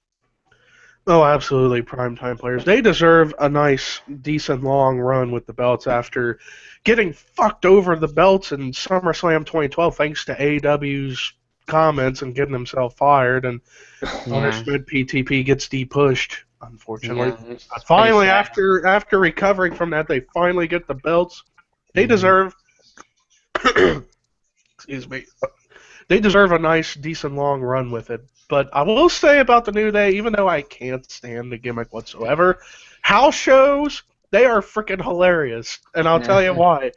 Oh, absolutely, primetime players. They deserve a nice, decent, long run with the belts after getting fucked over the belts in SummerSlam 2012 thanks to AEW's comments and getting himself fired, and understood PTP gets de-pushed, unfortunately. Yeah, Finally, after recovering from that, they finally get the belts. They deserve... excuse me. They deserve a nice, decent, long run with it. But I will say about the New Day, even though I can't stand the gimmick whatsoever, house shows, They are freaking hilarious, and I'll tell you why.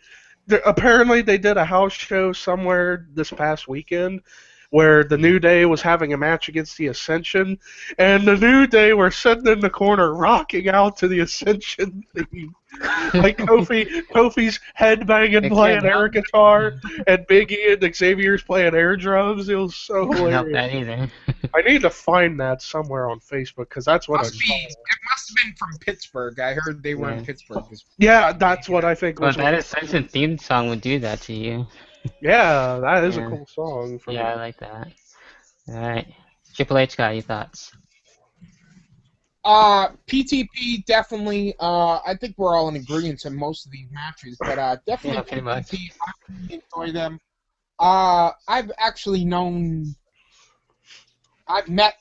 Apparently, they did a house show somewhere this past weekend where the New Day was having a match against the Ascension, and the New Day were sitting in the corner rocking out to the Ascension theme. Like Kofi's headbanging playing air guitar, and Big E and Xavier's playing air drums. It was so Can't help hilarious. that either. I need to find that somewhere on Facebook because that's what I saw. It must have been from Pittsburgh. I heard they were in Pittsburgh. Yeah, that's what I think Well, was. that Ascension theme song would do that to you. Yeah, that is a cool song. Yeah, I like that. Alright. Triple H got your thoughts. PTP definitely. I think we're all in agreement on most of these matches, but definitely pretty much. PTP. I really enjoy them. I've actually I've met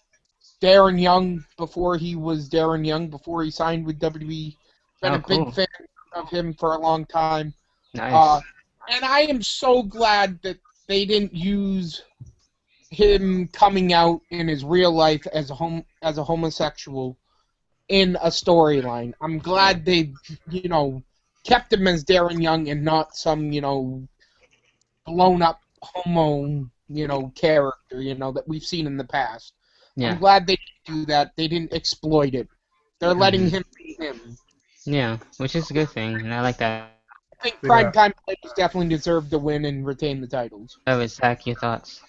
Darren Young before he was Darren Young, before he signed with WWE. Been a big fan of him for a long time. Nice. And I am so glad that they didn't use him coming out in his real life as a homosexual in a storyline. I'm glad they, kept him as Darren Young and not some, blown up homo, character, that we've seen in the past. Yeah. I'm glad they didn't do that. They didn't exploit it. They're letting him be him. Yeah, which is a good thing, and I like that. I think Primetime Players definitely deserve to win and retain the titles. That was Zach, your thoughts?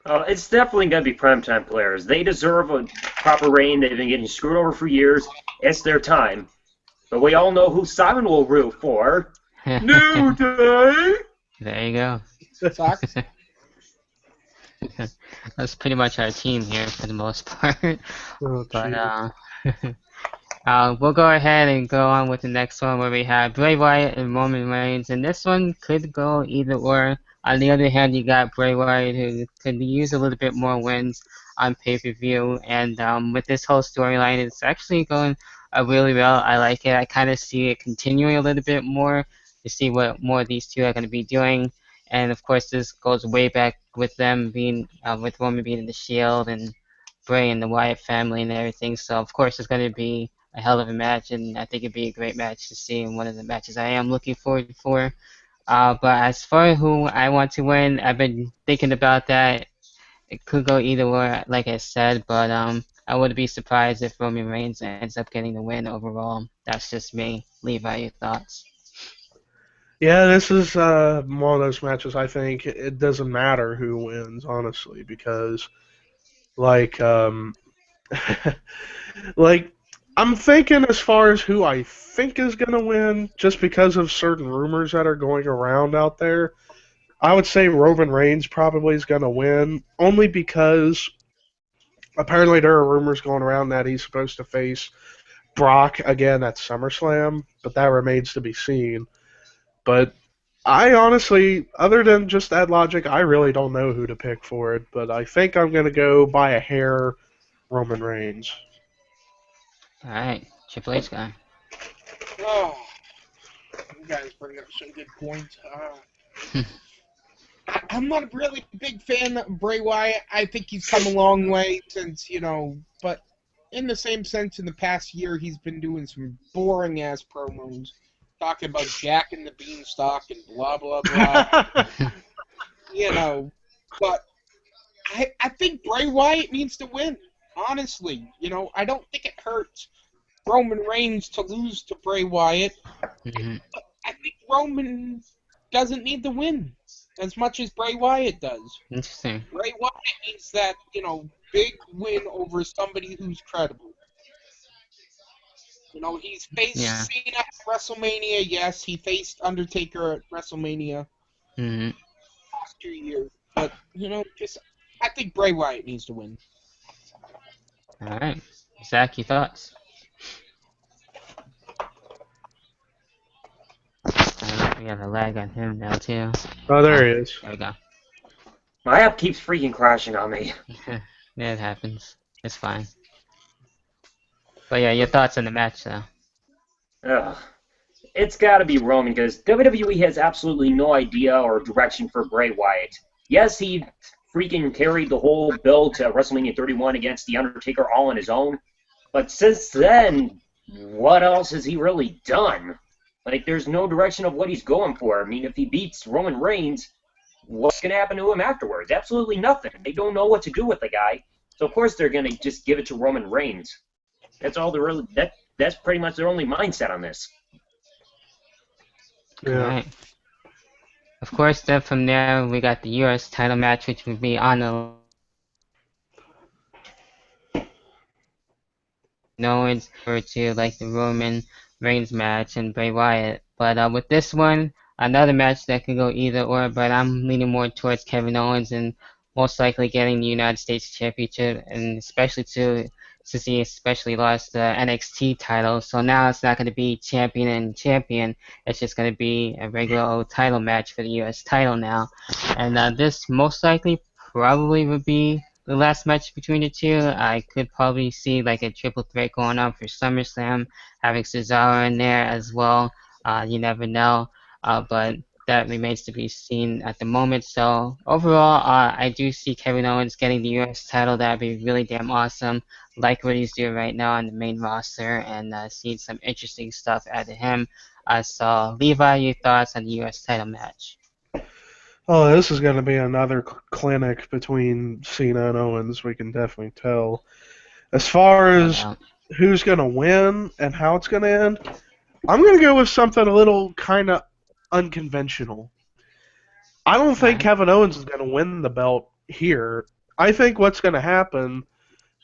It's definitely going to be primetime players. They deserve a proper reign. They've been getting screwed over for years. It's their time. But we all know who Simon will root for. New Day! There you go. Sucks. That's pretty much our team here for the most part. But we'll go ahead and go on with the next one where we have Bray Wyatt and Roman Reigns, and this one could go either or. On the other hand, you got Bray Wyatt, who could use a little bit more wins on pay-per-view, and with this whole storyline, it's actually going really well. I like it. I kind of see it continuing a little bit more to see what more of these two are going to be doing, and of course, this goes way back with them being, with Roman being in the Shield, and Bray and the Wyatt family and everything, so of course it's going to be a hell of a match, and I think it'd be a great match to see, and one of the matches I am looking forward for. But as for who I want to win, I've been thinking about that. It could go either way, like I said, but I wouldn't be surprised if Roman Reigns ends up getting the win overall. That's just me. Levi, your thoughts? Yeah, this is one of those matches I think it doesn't matter who wins, honestly, because, like, like, I'm thinking as far as who I think is going to win, just because of certain rumors that are going around out there, I would say Roman Reigns probably is going to win, only because apparently there are rumors going around that he's supposed to face Brock again at SummerSlam, but that remains to be seen. But I honestly, other than just that logic, I really don't know who to pick for it, but I think I'm going to go by a hair Roman Reigns. Alright, Triple H guy. Oh, you guys bring up some good points. I'm not a really big fan of Bray Wyatt. I think he's come a long way since, but in the same sense, in the past year, he's been doing some boring-ass promos, talking about Jack and the Beanstalk and blah, blah, blah. But I think Bray Wyatt needs to win, honestly. I don't think it hurts Roman Reigns to lose to Bray Wyatt. Mm-hmm. I think Roman doesn't need to win as much as Bray Wyatt does. Interesting. Bray Wyatt needs that, big win over somebody who's credible. He's faced Cena at WrestleMania, yes. He faced Undertaker at WrestleMania last 2 years. But, I think Bray Wyatt needs to win. Alright. Zach, your thoughts? We have a lag on him now, too. Oh, there he is. There we go. My app keeps freaking crashing on me. Yeah, it happens. It's fine. But yeah, your thoughts on the match, though. Ugh. It's got to be Roman, because WWE has absolutely no idea or direction for Bray Wyatt. Yes, he freaking carried the whole build to WrestleMania 31 against The Undertaker all on his own, but since then, what else has he really done? Like, there's no direction of what he's going for. I mean, if he beats Roman Reigns, what's going to happen to him afterwards? Absolutely nothing. They don't know what to do with the guy. So, of course, they're going to just give it to Roman Reigns. That's all they're really... That's pretty much their only mindset on this. Yeah. Alright. Of course, then from there, we got the U.S. title match, which would be on the no one's referred to like the Roman Reigns match and Bray Wyatt. But with this one, another match that could go either or, but I'm leaning more towards Kevin Owens and most likely getting the United States Championship, and especially since he especially lost the NXT title. So now it's not going to be champion and champion. It's just going to be a regular old title match for the U.S. title now. And this most likely probably would be the last match between the two. I could probably see like a triple threat going on for SummerSlam, having Cesaro in there as well. You never know, but that remains to be seen at the moment. So overall, I do see Kevin Owens getting the U.S. title. That'd be really damn awesome. Like what he's doing right now on the main roster, and seeing some interesting stuff out of him. So Levi, your thoughts on the U.S. title match? Oh, this is going to be another clinic between Cena and Owens, we can definitely tell. As far as who's going to win and how it's going to end, I'm going to go with something a little kind of unconventional. I don't think Kevin Owens is going to win the belt here. I think what's going to happen,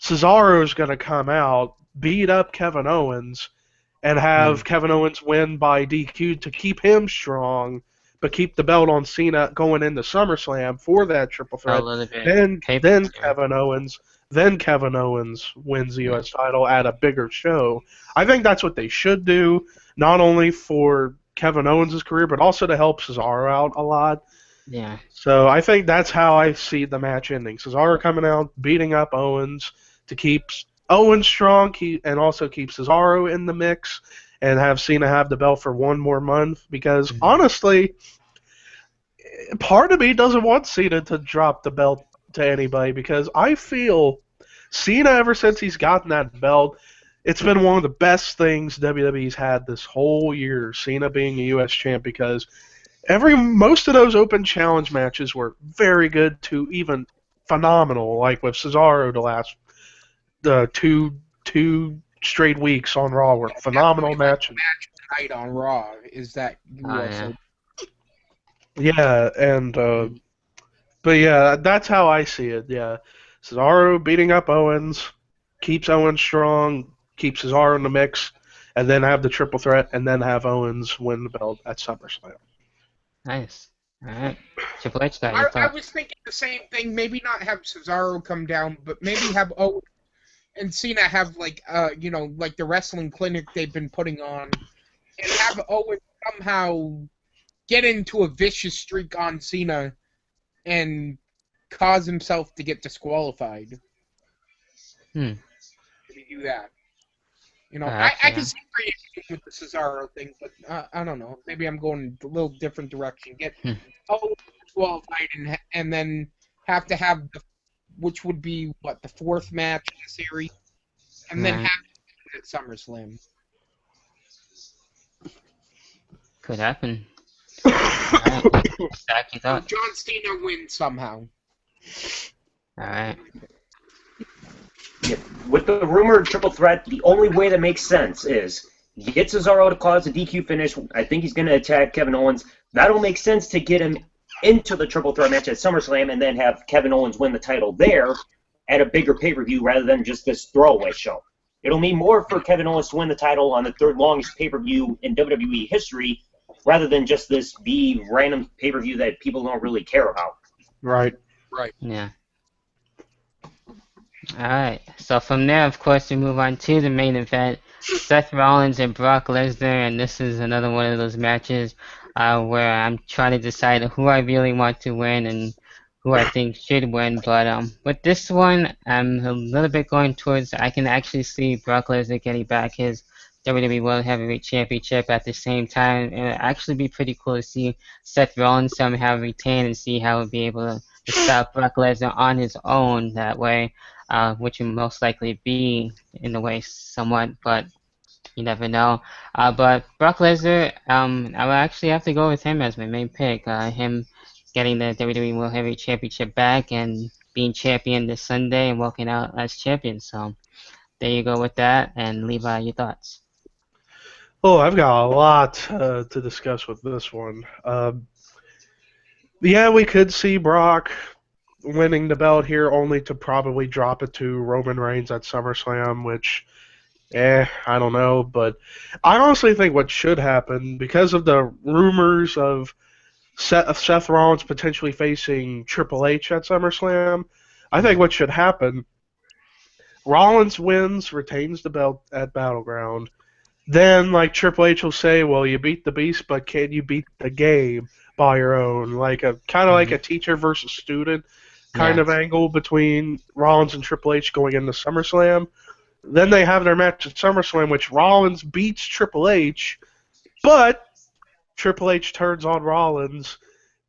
Cesaro is going to come out, beat up Kevin Owens, and have Kevin Owens win by DQ to keep him strong, but keep the belt on Cena going into SummerSlam for that triple threat. Then Kevin Owens wins the U.S. title at a bigger show. I think that's what they should do, not only for Kevin Owens' career, but also to help Cesaro out a lot. Yeah. So I think that's how I see the match ending. Cesaro coming out, beating up Owens to keep Owens strong, and also keep Cesaro in the mix, and have Cena have the belt for one more month. Because honestly, part of me doesn't want Cena to drop the belt to anybody, because I feel Cena, ever since he's gotten that belt, it's been one of the best things WWE's had this whole year, Cena being a U.S. champ, because most of those open challenge matches were very good to even phenomenal, like with Cesaro the last two straight weeks on Raw were phenomenal matches. Match tonight on Raw is that also. Yeah, and but yeah, that's how I see it. Yeah, Cesaro beating up Owens, keeps Owens strong, keeps Cesaro in the mix, and then have the triple threat, and then have Owens win the belt at SummerSlam. Nice. All right. Triple H guy. I was thinking the same thing. Maybe not have Cesaro come down, but maybe have Owens and Cena have like like the wrestling clinic they've been putting on, and have Owens somehow get into a vicious streak on Cena and cause himself to get disqualified. If you do that. I can see where you're with the Cesaro thing, but I don't know. Maybe I'm going a little different direction. Get Owens disqualified and then have to have which would be the fourth match in the series, and then have it at SummerSlam. Could happen. Zach, you thought? John Cena wins somehow. Alright. Yeah, with the rumored triple threat, the only way that makes sense is get Cesaro to cause a DQ finish. I think he's going to attack Kevin Owens. That'll make sense to get him into the triple threat match at SummerSlam, and then have Kevin Owens win the title there at a bigger pay-per-view rather than just this throwaway show. It'll mean more for Kevin Owens to win the title on the third longest pay-per-view in WWE history rather than just this random pay-per-view that people don't really care about. Right. Yeah. Alright, so from there, of course, we move on to the main event, Seth Rollins and Brock Lesnar, and this is another one of those matches where I'm trying to decide who I really want to win and who I think should win, but with this one, I'm a little bit going towards, I can actually see Brock Lesnar getting back his WWE World Heavyweight Championship at the same time. It would actually be pretty cool to see Seth Rollins somehow retain and see how he'll be able to stop Brock Lesnar on his own that way. Which would most likely be in the way somewhat, but You never know. But Brock Lesnar, I will actually have to go with him as my main pick. Him getting the WWE World Heavyweight Championship back and being champion this Sunday and walking out as champion. So there you go with that. And Levi, your thoughts? Oh, I've got a lot to discuss with this one. Yeah, we could see Brock winning the belt here, only to probably drop it to Roman Reigns at SummerSlam, which, I don't know. But I honestly think what should happen, because of the rumors of Seth Rollins potentially facing Triple H at SummerSlam, I think what should happen, Rollins wins, retains the belt at Battleground. Then, like, Triple H will say, well, you beat the beast, but can you beat the game by your own? Like a kind of like a teacher versus student kind of angle between Rollins and Triple H going into SummerSlam. Then they have their match at SummerSlam, which Rollins beats Triple H, but Triple H turns on Rollins,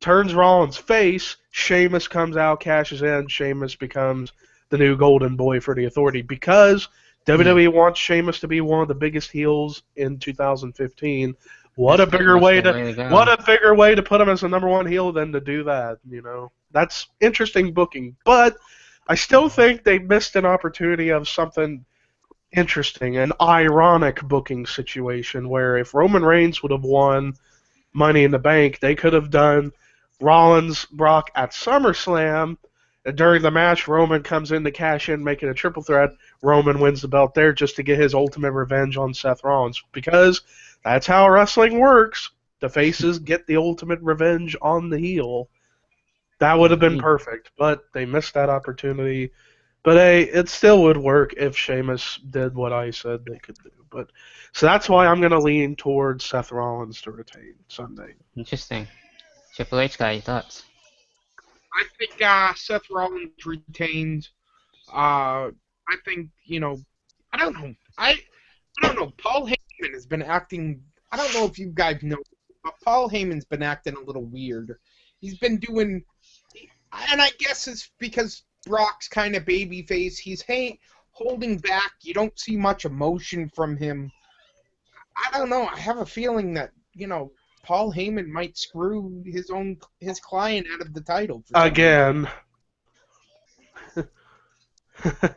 turns Rollins face, Sheamus comes out, cashes in, Sheamus becomes the new golden boy for the Authority because WWE wants Sheamus to be one of the biggest heels in 2015. What a bigger way to put him as the number one heel than to do that, you know. That's interesting booking, but I still think they missed an opportunity of something interesting, an ironic booking situation where if Roman Reigns would have won Money in the Bank, they could have done Rollins Brock at SummerSlam. During the match, Roman comes in to cash in, making a triple threat. Roman wins the belt there just to get his ultimate revenge on Seth Rollins, because that's how wrestling works. The faces get the ultimate revenge on the heel. That would have been perfect, but they missed that opportunity. But hey, it still would work if Sheamus did what I said they could do. But so that's why I'm going to lean towards Seth Rollins to retain Sunday. Interesting. Triple H guy, your thoughts? I think Seth Rollins retains. I think, I don't know. I don't know. Paul Heyman has been acting. I don't know if you guys know, but Paul Heyman's been acting a little weird. He's been doing, and I guess it's because Brock's kind of babyface. He's holding back. You don't see much emotion from him. I don't know. I have a feeling that Paul Heyman might screw his client out of the title again.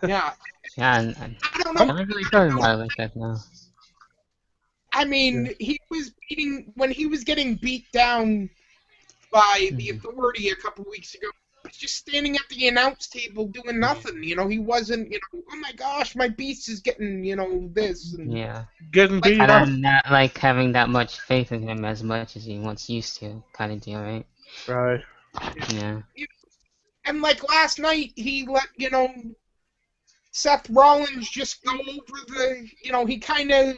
Yeah, and I don't know. I'm not really talking about it like that now. I mean, when he was getting beat down by the Authority a couple weeks ago, he was just standing at the announce table doing nothing. He wasn't, oh my gosh, my beast is getting, this. And, getting beat and up. I'm not like having that much faith in him as much as he once used to, kind of deal, right? Right. Yeah. And like last night, he let, Seth Rollins just go over the, he kind of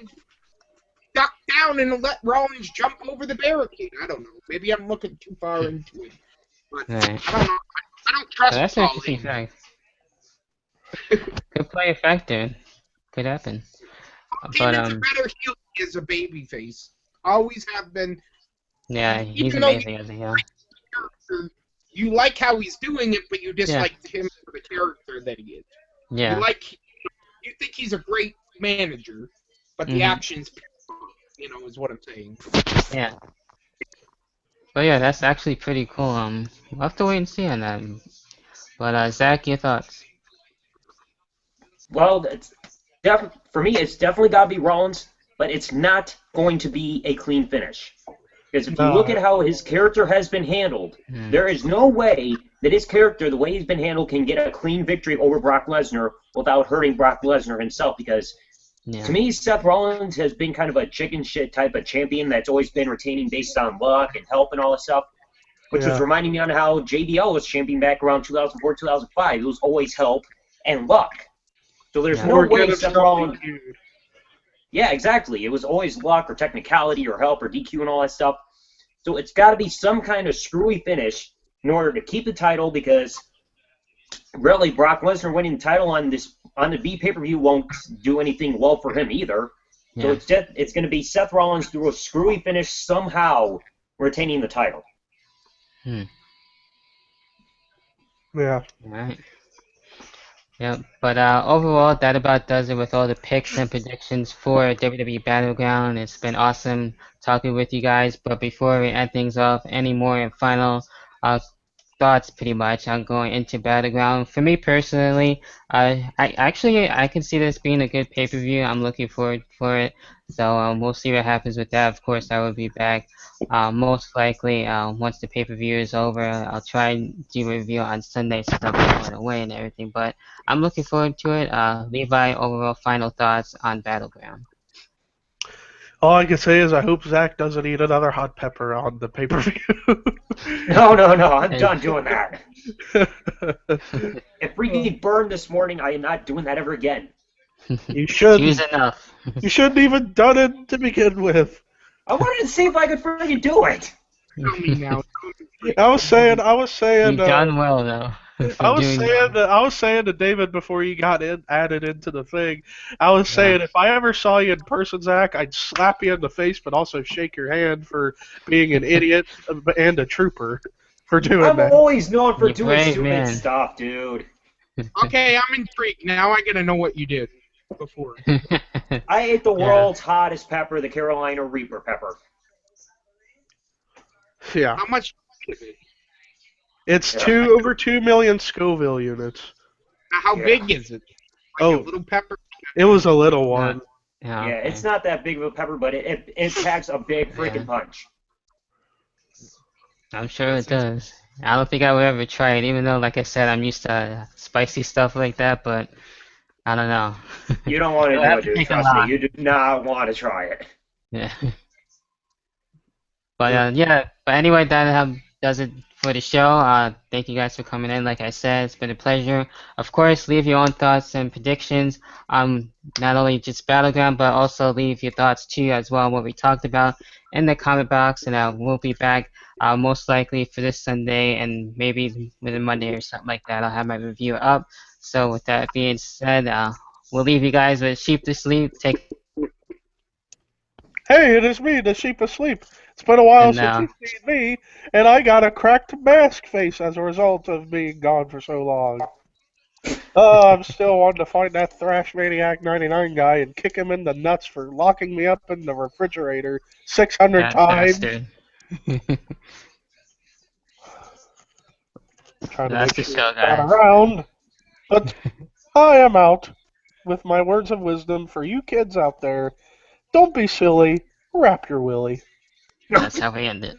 ducked down and let Rollins jump over the barricade. I don't know. Maybe I'm looking too far into it. But Right. I don't know. I don't trust So that's an Paul interesting Heyman. fact. Could play a factor. Could happen. But Heyman's a better heel as a babyface. Always have been. yeah, he's Even though amazing as a heel. you like how he's doing it, but you dislike him for the character that he is. Yeah. You think he's a great manager, but the actions, is what I'm saying. Yeah. But yeah, that's actually pretty cool. We'll have to wait and see on that. But Zach, your thoughts? Well, for me, it's definitely got to be Rollins, but it's not going to be a clean finish. Because if you look at how his character has been handled, there is no way that his character, the way he's been handled, can get a clean victory over Brock Lesnar without hurting Brock Lesnar himself. Because to me, Seth Rollins has been kind of a chicken shit type of champion that's always been retaining based on luck and help and all this stuff, which was reminding me on how JBL was champion back around 2004, 2005. It was always help and luck. So there's no way Seth Rollins... Yeah, exactly. It was always luck or technicality or help or DQ and all that stuff. So it's got to be some kind of screwy finish in order to keep the title, because really Brock Lesnar winning the title on the B pay-per-view won't do anything well for him either. So it's going to be Seth Rollins through a screwy finish somehow retaining the title. Yeah. Right. Yeah, but overall, that about does it with all the picks and predictions for WWE Battleground. It's been awesome talking with you guys. But before we end things off, any more final uh, thoughts pretty much on going into Battleground? For me personally, I can see this being a good pay-per-view. I'm looking forward for it. So we'll see what happens with that. Of course, I will be back. Most likely, once the pay-per-view is over, I'll try and do a review on Sunday since I'll be going away and everything. But I'm looking forward to it. Levi, overall final thoughts on Battleground. All I can say is I hope Zach doesn't eat another hot pepper on the pay-per-view. No, I'm done doing that. It freaking burned this morning. I am not doing that ever again. You shouldn't. Choose enough. You shouldn't even done it to begin with. I wanted to see if I could freaking do it. Tell me now. I was saying. You've done well though. I was saying to David before you got added into the thing. I was saying if I ever saw you in person, Zach, I'd slap you in the face, but also shake your hand for being an idiot and a trooper for doing that. I'm always known for You're doing brave, stupid man. stuff, dude. Okay, I'm intrigued. Now I gotta know what you did before. I ate the world's hottest pepper, the Carolina Reaper pepper. Yeah, How much is it? it's over 2 million Scoville units. Now, how Yeah. big is it? Like a little pepper? It was a little one. Yeah, Yeah, okay. it's not that big of a pepper, but it packs a big freaking punch. I'm sure it does. I don't think I would ever try it, even though, like I said, I'm used to spicy stuff like that, but I don't know. You don't want to You'll do have it, to dude. take a Trust me, lot. you do not want to try it. Yeah. But but anyway, that does it for the show. Thank you guys for coming in. Like I said, it's been a pleasure. Of course, leave your own thoughts and predictions. Not only just Battleground, but also leave your thoughts too as well, what we talked about in the comment box. And we'll be back most likely for this Sunday and maybe within Monday or something like that. I'll have my review up. So with that being said, we'll leave you guys with Sheep to Sleep. Hey, it is me, the sheep asleep. It's been a while since you've seen me, and I got a cracked mask face as a result of being gone for so long. I'm still wanting to find that Thrash Maniac 99 guy and kick him in the nuts for locking me up in the refrigerator 600 that times. bastard. Trying to That's make the sure show, he's not guys. around. But I am out with my words of wisdom for you kids out there. Don't be silly. Wrap your willy. That's how we end it.